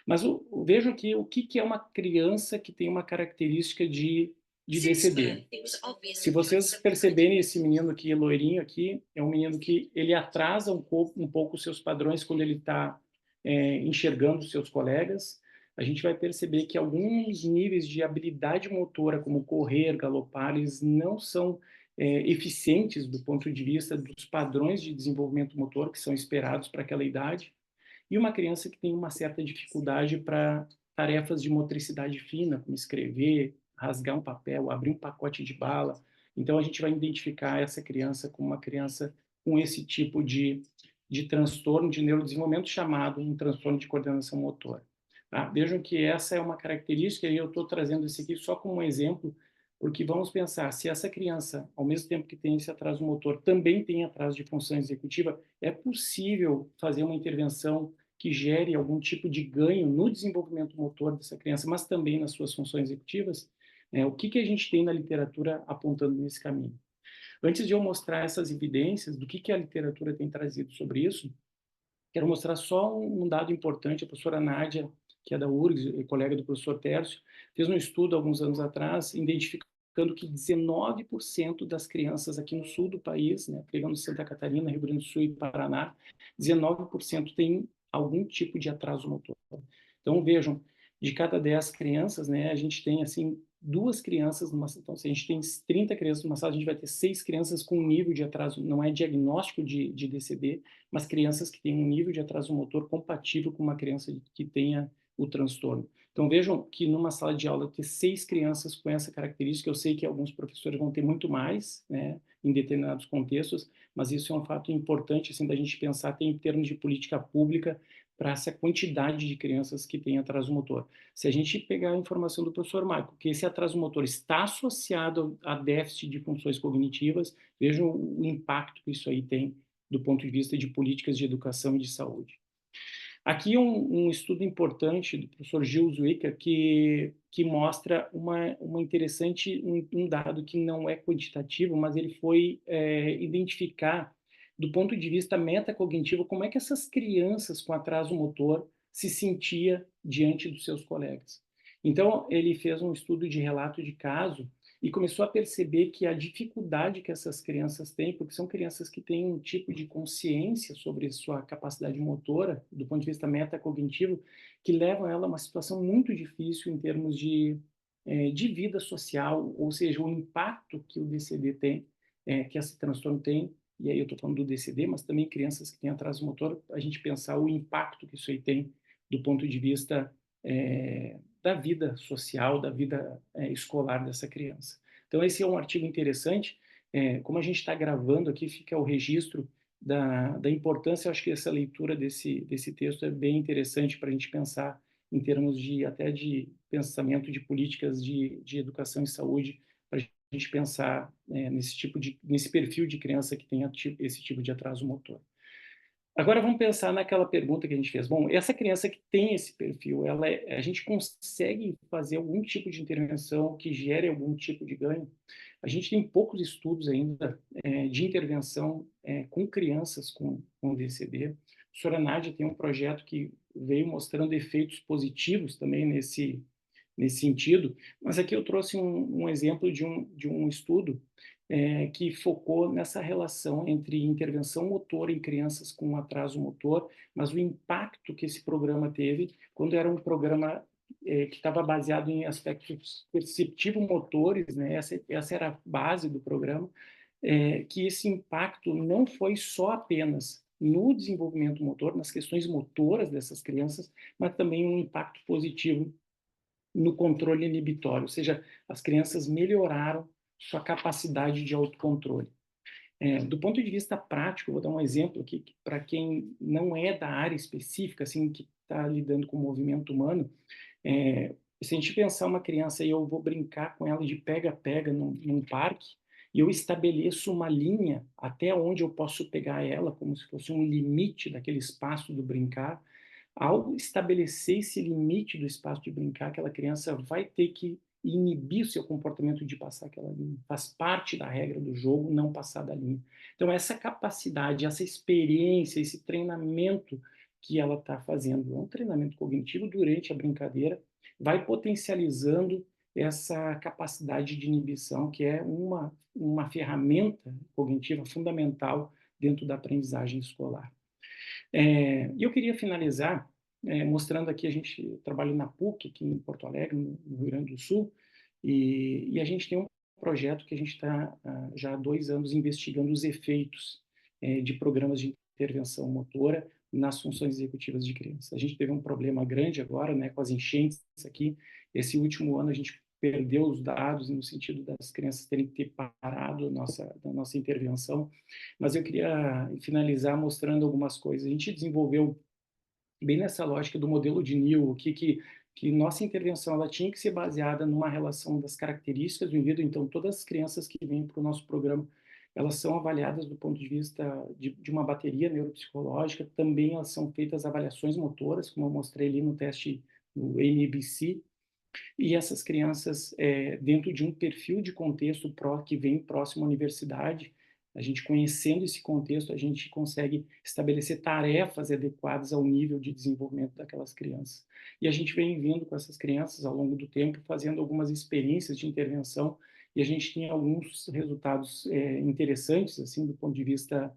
Mas vejo aqui o que é uma criança que tem uma característica de DCD. Se vocês perceberem esse menino aqui, loirinho aqui, é um menino que ele atrasa um pouco os seus padrões quando ele está enxergando os seus colegas. A gente vai perceber que alguns níveis de habilidade motora, como correr, galopar, eles não são eficientes do ponto de vista dos padrões de desenvolvimento motor que são esperados para aquela idade. E uma criança que tem uma certa dificuldade para tarefas de motricidade fina, como escrever, rasgar um papel, abrir um pacote de bala. Então, a gente vai identificar essa criança como uma criança com esse tipo de transtorno de neurodesenvolvimento chamado um transtorno de coordenação motora. Tá? Vejam que essa é uma característica, e eu estou trazendo isso aqui só como um exemplo, porque vamos pensar, se essa criança, ao mesmo tempo que tem esse atraso motor, também tem atraso de função executiva, é possível fazer uma intervenção que gere algum tipo de ganho no desenvolvimento motor dessa criança, mas também nas suas funções executivas? O que a gente tem na literatura apontando nesse caminho? Antes de eu mostrar essas evidências do que a literatura tem trazido sobre isso, quero mostrar só um dado importante. A professora Nádia, que é da URGS, colega do professor Tércio, fez um estudo alguns anos atrás, identificando que 19% das crianças aqui no sul do país, né, pegando Santa Catarina, Rio Grande do Sul e Paraná, 19% têm algum tipo de atraso motor. Então, vejam, de cada 10 crianças, né, a gente tem, assim, 2 crianças numa sala. Então, se a gente tem 30 crianças numa sala, a gente vai ter 6 crianças com nível de atraso, não é diagnóstico de DCD, mas crianças que têm um nível de atraso motor compatível com uma criança que tenha o transtorno. Então, vejam que numa sala de aula ter 6 crianças com essa característica, eu sei que alguns professores vão ter muito mais, né, em determinados contextos, mas isso é um fato importante, assim, da gente pensar até em termos de política pública para essa quantidade de crianças que têm atraso motor. Se a gente pegar a informação do professor Michael, que esse atraso motor está associado a déficit de funções cognitivas, vejam o impacto que isso aí tem do ponto de vista de políticas de educação e de saúde. Aqui um estudo importante do professor Gil Zwicker que mostra uma interessante, um dado que não é quantitativo, mas ele foi identificar, do ponto de vista metacognitivo, como é que essas crianças com atraso motor se sentia diante dos seus colegas. Então, ele fez um estudo de relato de caso e começou a perceber que a dificuldade que essas crianças têm, porque são crianças que têm um tipo de consciência sobre sua capacidade motora, do ponto de vista metacognitivo, que levam ela a uma situação muito difícil em termos de vida social, ou seja, o impacto que o DCD tem, que esse transtorno tem, e aí eu estou falando do DCD, mas também crianças que têm atraso motor, a gente pensar o impacto que isso aí tem do ponto de vista da vida social, da vida escolar dessa criança. Então, esse é um artigo interessante. Como a gente está gravando aqui, fica o registro da importância. Eu acho que essa leitura desse texto é bem interessante para a gente pensar em termos até de pensamento de políticas de educação e saúde, para a gente pensar nesse perfil de criança que tem esse tipo de atraso motor. Agora vamos pensar naquela pergunta que a gente fez. Bom, essa criança que tem esse perfil, a gente consegue fazer algum tipo de intervenção que gere algum tipo de ganho? A gente tem poucos estudos ainda de intervenção com crianças com DCD. A professora Nádia tem um projeto que veio mostrando efeitos positivos também nesse sentido, mas aqui eu trouxe um exemplo de um estudo que focou nessa relação entre intervenção motora em crianças com atraso motor, mas o impacto que esse programa teve quando era um programa que estava baseado em aspectos perceptivo-motores, né? Essa era a base do programa, que esse impacto não foi só apenas no desenvolvimento motor, nas questões motoras dessas crianças, mas também um impacto positivo no controle inibitório, ou seja, as crianças melhoraram sua capacidade de autocontrole. Do ponto de vista prático, vou dar um exemplo aqui, para quem não é da área específica, assim, que está lidando com o movimento humano, se a gente pensar uma criança e eu vou brincar com ela de pega-pega num parque, e eu estabeleço uma linha até onde eu posso pegar ela, como se fosse um limite daquele espaço do brincar. Ao estabelecer esse limite do espaço de brincar, aquela criança vai ter que inibir o seu comportamento de passar aquela linha. Faz parte da regra do jogo não passar da linha. Então, essa capacidade, essa experiência, esse treinamento que ela está fazendo, é um treinamento cognitivo durante a brincadeira, vai potencializando essa capacidade de inibição, que é uma ferramenta cognitiva fundamental dentro da aprendizagem escolar. E eu queria finalizar mostrando aqui, a gente trabalha na PUC, aqui em Porto Alegre, no Rio Grande do Sul, e a gente tem um projeto que a gente está já há 2 anos investigando os efeitos de programas de intervenção motora nas funções executivas de crianças. A gente teve um problema grande agora, né, com as enchentes aqui. Esse último ano a gente perdeu os dados no sentido das crianças terem que ter parado a nossa intervenção, mas eu queria finalizar mostrando algumas coisas. A gente desenvolveu bem nessa lógica do modelo de Neal, que nossa intervenção ela tinha que ser baseada numa relação das características do indivíduo. Então, todas as crianças que vêm para o nosso programa, elas são avaliadas do ponto de vista de uma bateria neuropsicológica, também elas são feitas avaliações motoras, como eu mostrei ali no teste do NBC, e essas crianças, dentro de um perfil de contexto que vem próximo à universidade, a gente conhecendo esse contexto, a gente consegue estabelecer tarefas adequadas ao nível de desenvolvimento daquelas crianças. E a gente vem vindo com essas crianças ao longo do tempo, fazendo algumas experiências de intervenção, e a gente tem alguns resultados interessantes, assim, do ponto de vista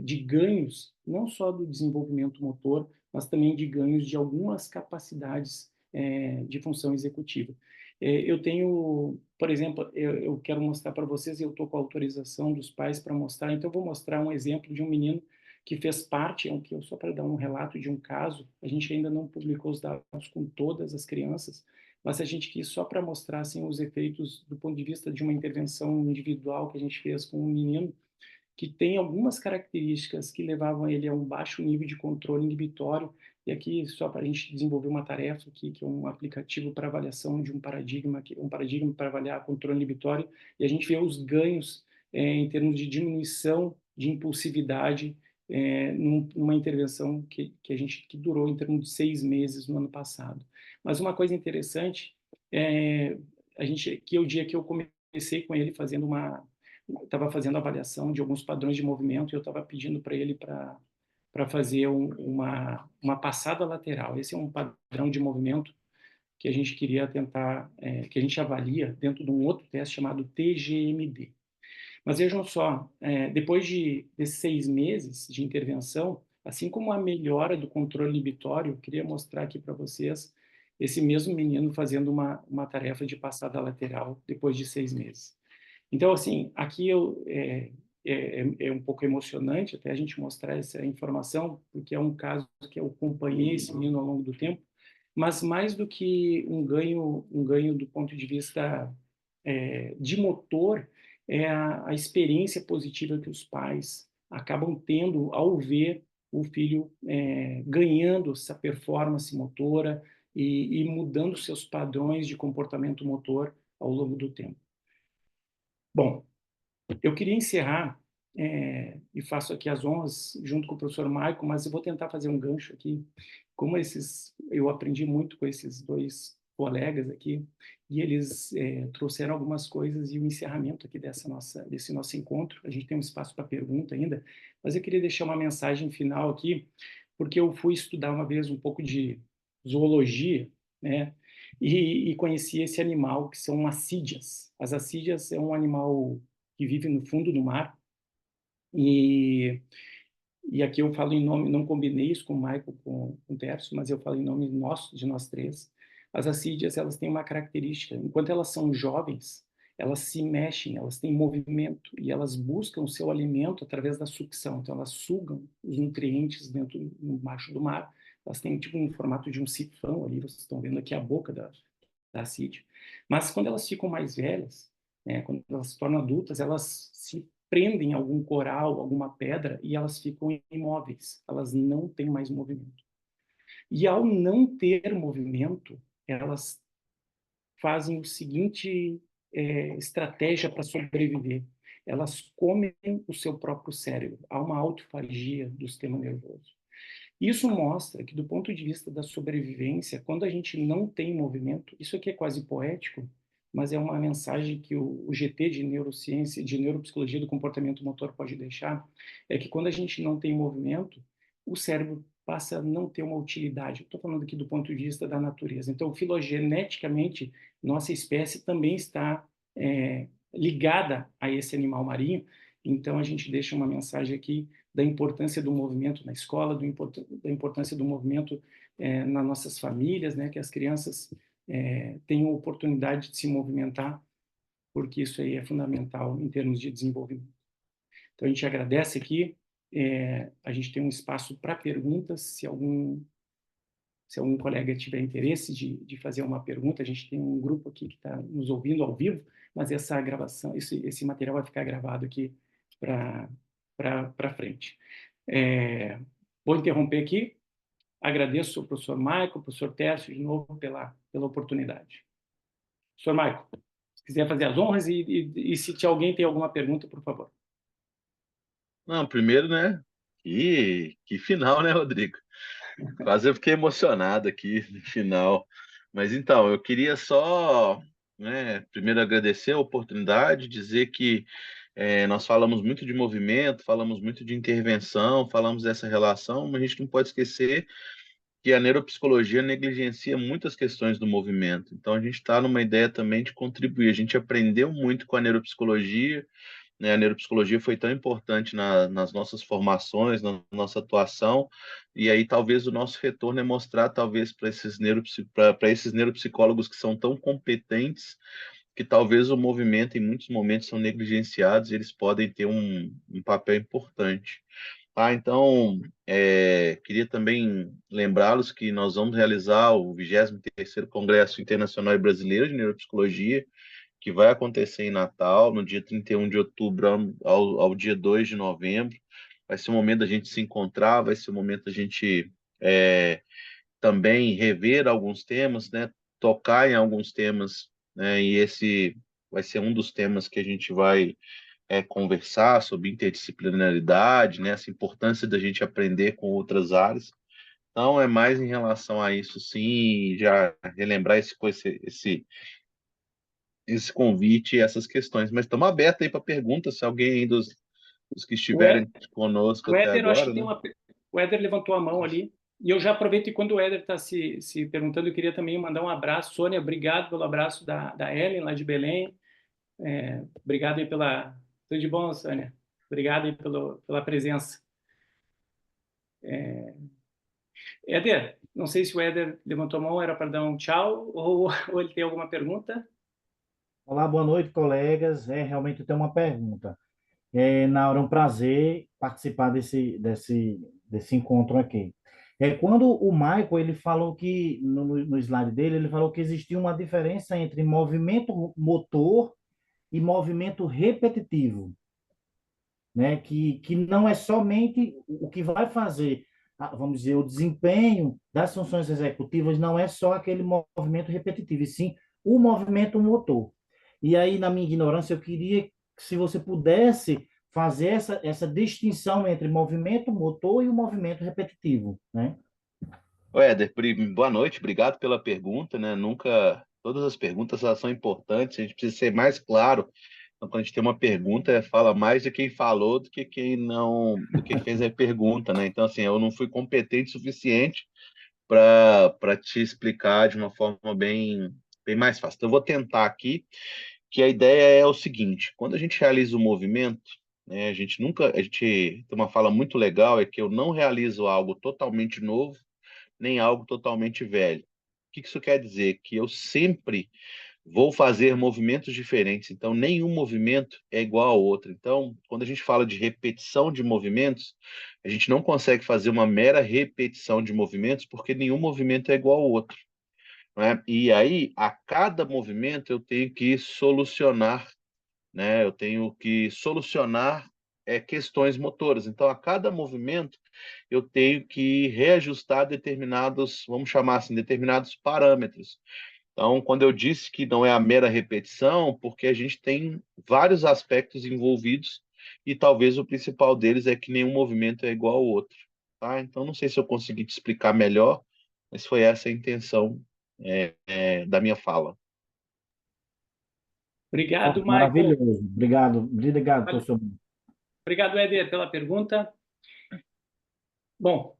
de ganhos, não só do desenvolvimento motor, mas também de ganhos de algumas capacidades de função executiva. Eu tenho, por exemplo, eu quero mostrar para vocês, e eu estou com a autorização dos pais para mostrar, então eu vou mostrar um exemplo de um menino que fez parte, só para dar um relato de um caso, a gente ainda não publicou os dados com todas as crianças, mas a gente quis só para mostrar assim, os efeitos do ponto de vista de uma intervenção individual que a gente fez com um menino, que tem algumas características que levavam ele a um baixo nível de controle inibitório, e aqui só para a gente desenvolver uma tarefa aqui, que é um aplicativo para avaliação de um paradigma para avaliar controle inibitório, e a gente vê os ganhos em termos de diminuição de impulsividade numa intervenção que durou em termos de 6 meses no ano passado. Mas uma coisa interessante que é o dia que eu comecei com ele fazendo estava fazendo avaliação de alguns padrões de movimento e eu estava pedindo para ele para fazer uma passada lateral. Esse é um padrão de movimento que a gente queria tentar, que a gente avalia dentro de um outro teste chamado TGMD. Mas vejam só, depois desses 6 meses de intervenção, assim como a melhora do controle inibitório, eu queria mostrar aqui para vocês esse mesmo menino fazendo uma tarefa de passada lateral depois de 6 meses. Então, assim, aqui é um pouco emocionante até a gente mostrar essa informação, porque é um caso que eu acompanhei esse menino ao longo do tempo, mas mais do que um ganho do ponto de vista de motor, é a experiência positiva que os pais acabam tendo ao ver o filho ganhando essa performance motora e mudando seus padrões de comportamento motor ao longo do tempo. Bom, eu queria encerrar, e faço aqui as honras junto com o professor Maico, mas eu vou tentar fazer um gancho aqui. Eu aprendi muito com esses 2 colegas aqui, e eles trouxeram algumas coisas, e o encerramento aqui desse nosso encontro, a gente tem um espaço para pergunta ainda, mas eu queria deixar uma mensagem final aqui, porque eu fui estudar uma vez um pouco de zoologia, né? E conheci esse animal, que são assídeas. As assídeas é um animal que vive no fundo do mar, e, e aqui eu falo em nome, não combinei isso com o Michael, com o Tércio, mas eu falo em nome nosso, de nós 3. As assídeas, elas têm uma característica, enquanto elas são jovens, elas se mexem, elas têm movimento, e elas buscam o seu alimento através da sucção, então elas sugam os nutrientes embaixo do mar, elas têm tipo um formato de um sifão ali, vocês estão vendo aqui a boca da assídia, mas quando elas ficam mais velhas, quando elas se tornam adultas, elas se prendem a algum coral, alguma pedra, e elas ficam imóveis, elas não têm mais movimento. E ao não ter movimento, elas fazem o seguinte estratégia para sobreviver. Elas comem o seu próprio cérebro. Há uma autofagia do sistema nervoso. Isso mostra que, do ponto de vista da sobrevivência, quando a gente não tem movimento, isso aqui é quase poético, mas é uma mensagem que o GT de neurociência, de neuropsicologia do comportamento motor pode deixar, é que quando a gente não tem movimento, o cérebro passa a não ter uma utilidade. Estou falando aqui do ponto de vista da natureza. Então, filogeneticamente, nossa espécie também está ligada a esse animal marinho. Então, a gente deixa uma mensagem aqui da importância do movimento na escola, da importância do movimento nas nossas famílias, né, que as crianças tenham oportunidade de se movimentar, porque isso aí é fundamental em termos de desenvolvimento. Então, a gente agradece aqui, a gente tem um espaço para perguntas, se algum colega tiver interesse de fazer uma pergunta, a gente tem um grupo aqui que está nos ouvindo ao vivo, mas essa gravação, esse material vai ficar gravado aqui para frente. Vou interromper aqui. Agradeço ao professor Maico, ao professor Tércio, de novo, pela oportunidade. Professor Maico, se quiser fazer as honras e se alguém tem alguma pergunta, por favor. Não, primeiro, né? Que final, né, Rodrigo? Quase eu fiquei emocionado aqui no final. Mas então, eu queria só, né, primeiro agradecer a oportunidade, dizer que nós falamos muito de movimento, falamos muito de intervenção, falamos dessa relação, mas a gente não pode esquecer que a neuropsicologia negligencia muitas questões do movimento. Então, a gente está numa ideia também de contribuir. A gente aprendeu muito com a neuropsicologia, né? A neuropsicologia foi tão importante nas nossas formações, na nossa atuação, e aí talvez o nosso retorno é mostrar, talvez, para esses neuropsicólogos que são tão competentes, que talvez o movimento, em muitos momentos, são negligenciados e eles podem ter um papel importante. Tá? Então, queria também lembrá-los que nós vamos realizar o 23º Congresso Internacional e Brasileiro de Neuropsicologia, que vai acontecer em Natal, no dia 31 de outubro ao dia 2 de novembro. Vai ser o momento da gente se encontrar, vai ser o momento da gente é, também rever alguns temas, né? Tocar em alguns temas, né? E esse vai ser um dos temas que a gente vai conversar sobre interdisciplinaridade, né? Essa importância da gente aprender com outras áreas. Então, é mais em relação a isso, sim, já relembrar esse convite e essas questões. Mas estamos abertos aí para perguntas, se alguém aí dos que O Éder, estiverem conosco o até Éder, eu acho agora, que tem né? uma. O Éder levantou a mão ali. E eu já aproveito e quando o Éder está se perguntando, eu queria também mandar um abraço. Sônia, obrigado pelo abraço da Ellen, lá de Belém. Obrigado aí pela. Tudo de bom, Sônia? Obrigado aí pela presença. Éder, não sei se o Éder levantou a mão, era para dar um tchau, ou ele tem alguma pergunta? Olá, boa noite, colegas. Realmente eu tenho uma pergunta. Naura, é um prazer participar desse encontro aqui. Quando o Michael, ele falou que, no slide dele, ele falou que existia uma diferença entre movimento motor e movimento repetitivo, né? Que não é somente o que vai fazer, vamos dizer, o desempenho das funções executivas, não é só aquele movimento repetitivo, e sim o movimento motor. E aí, na minha ignorância, eu queria que se você pudesse fazer essa distinção entre movimento motor e o movimento repetitivo, né? Éder, boa noite, obrigado pela pergunta, né? Nunca, todas as perguntas elas são importantes, a gente precisa ser mais claro. Então, quando a gente tem uma pergunta, fala mais de quem falou do que quem não, do que fez a pergunta, né? Então, assim, eu não fui competente o suficiente para te explicar de uma forma bem mais fácil. Então, eu vou tentar aqui, que a ideia é o seguinte: quando a gente realiza o movimento, né, a gente tem uma fala muito legal, é que eu não realizo algo totalmente novo, nem algo totalmente velho. O que isso quer dizer? Que eu sempre vou fazer movimentos diferentes, então nenhum movimento é igual ao outro. Então, quando a gente fala de repetição de movimentos, a gente não consegue fazer uma mera repetição de movimentos porque nenhum movimento é igual ao outro, não é? E aí, a cada movimento eu tenho que solucionar, né? Eu tenho que solucionar questões motoras. Então, a cada movimento eu tenho que reajustar determinados, vamos chamar assim, determinados parâmetros. Então, quando eu disse que não é a mera repetição, porque a gente tem vários aspectos envolvidos e talvez o principal deles é que nenhum movimento é igual ao outro, tá? Então, não sei se eu consegui te explicar melhor, mas foi essa a intenção da minha fala. Obrigado, Michael. Maravilhoso. Obrigado, professor. Obrigado, Éder, pela pergunta. Bom,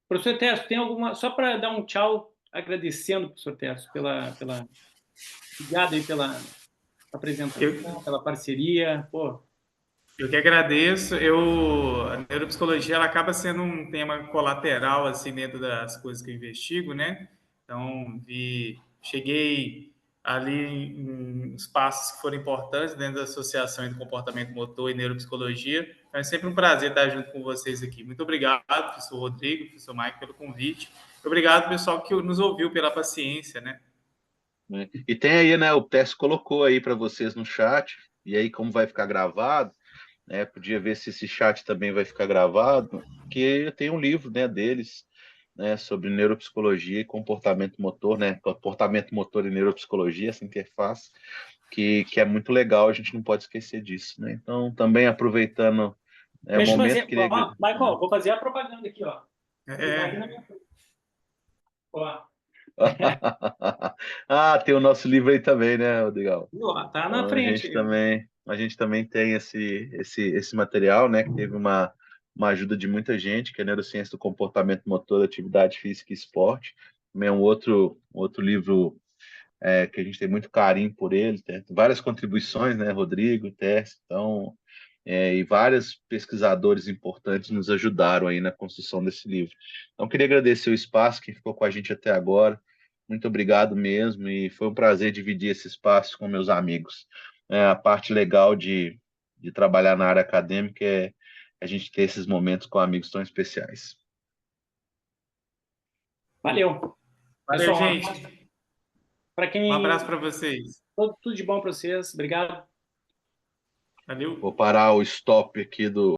professor Terço, tem alguma. Só para dar um tchau, agradecendo, professor Terço, obrigado aí pela apresentação, pela parceria. Pô, Eu que agradeço. A neuropsicologia ela acaba sendo um tema colateral assim dentro das coisas que eu investigo, né? Então, cheguei ali em espaços que foram importantes dentro da associação entre comportamento motor e neuropsicologia. Então, é sempre um prazer estar junto com vocês aqui. Muito obrigado, professor Rodrigo, professor Mike, pelo convite. Obrigado, pessoal, que nos ouviu, pela paciência, né? Né? E tem aí, né, o Tess colocou aí para vocês no chat, e aí como vai ficar gravado, né, podia ver se esse chat também vai ficar gravado, que tem um livro, né, deles, né, sobre neuropsicologia e comportamento motor, né, comportamento motor e neuropsicologia, essa interface, que é muito legal, a gente não pode esquecer disso, né? Então, também aproveitando o deixa eu momento, fazer. queria... Ó, Michael, vou fazer a propaganda aqui, ó. Ele tá aqui na minha frente. Ó, Ah, tem o nosso livro aí também, né, Rodrigão? ó, tá na Então, frente. a gente também tem esse material, né, que teve uma ajuda de muita gente, que é Neurociência do Comportamento Motor, Atividade Física e Esporte. Também é um outro livro que a gente tem muito carinho por ele, tem várias contribuições, né, Rodrigo, Tess, então, e vários pesquisadores importantes nos ajudaram aí na construção desse livro. Então, queria agradecer o espaço, quem ficou com a gente até agora, muito obrigado mesmo, e foi um prazer dividir esse espaço com meus amigos. A parte legal de trabalhar na área acadêmica a gente ter esses momentos com amigos tão especiais. Valeu. Valeu, Pessoal, gente. para quem... Um abraço para vocês. Tudo de bom para vocês. Obrigado. Valeu. Vou parar o stop aqui do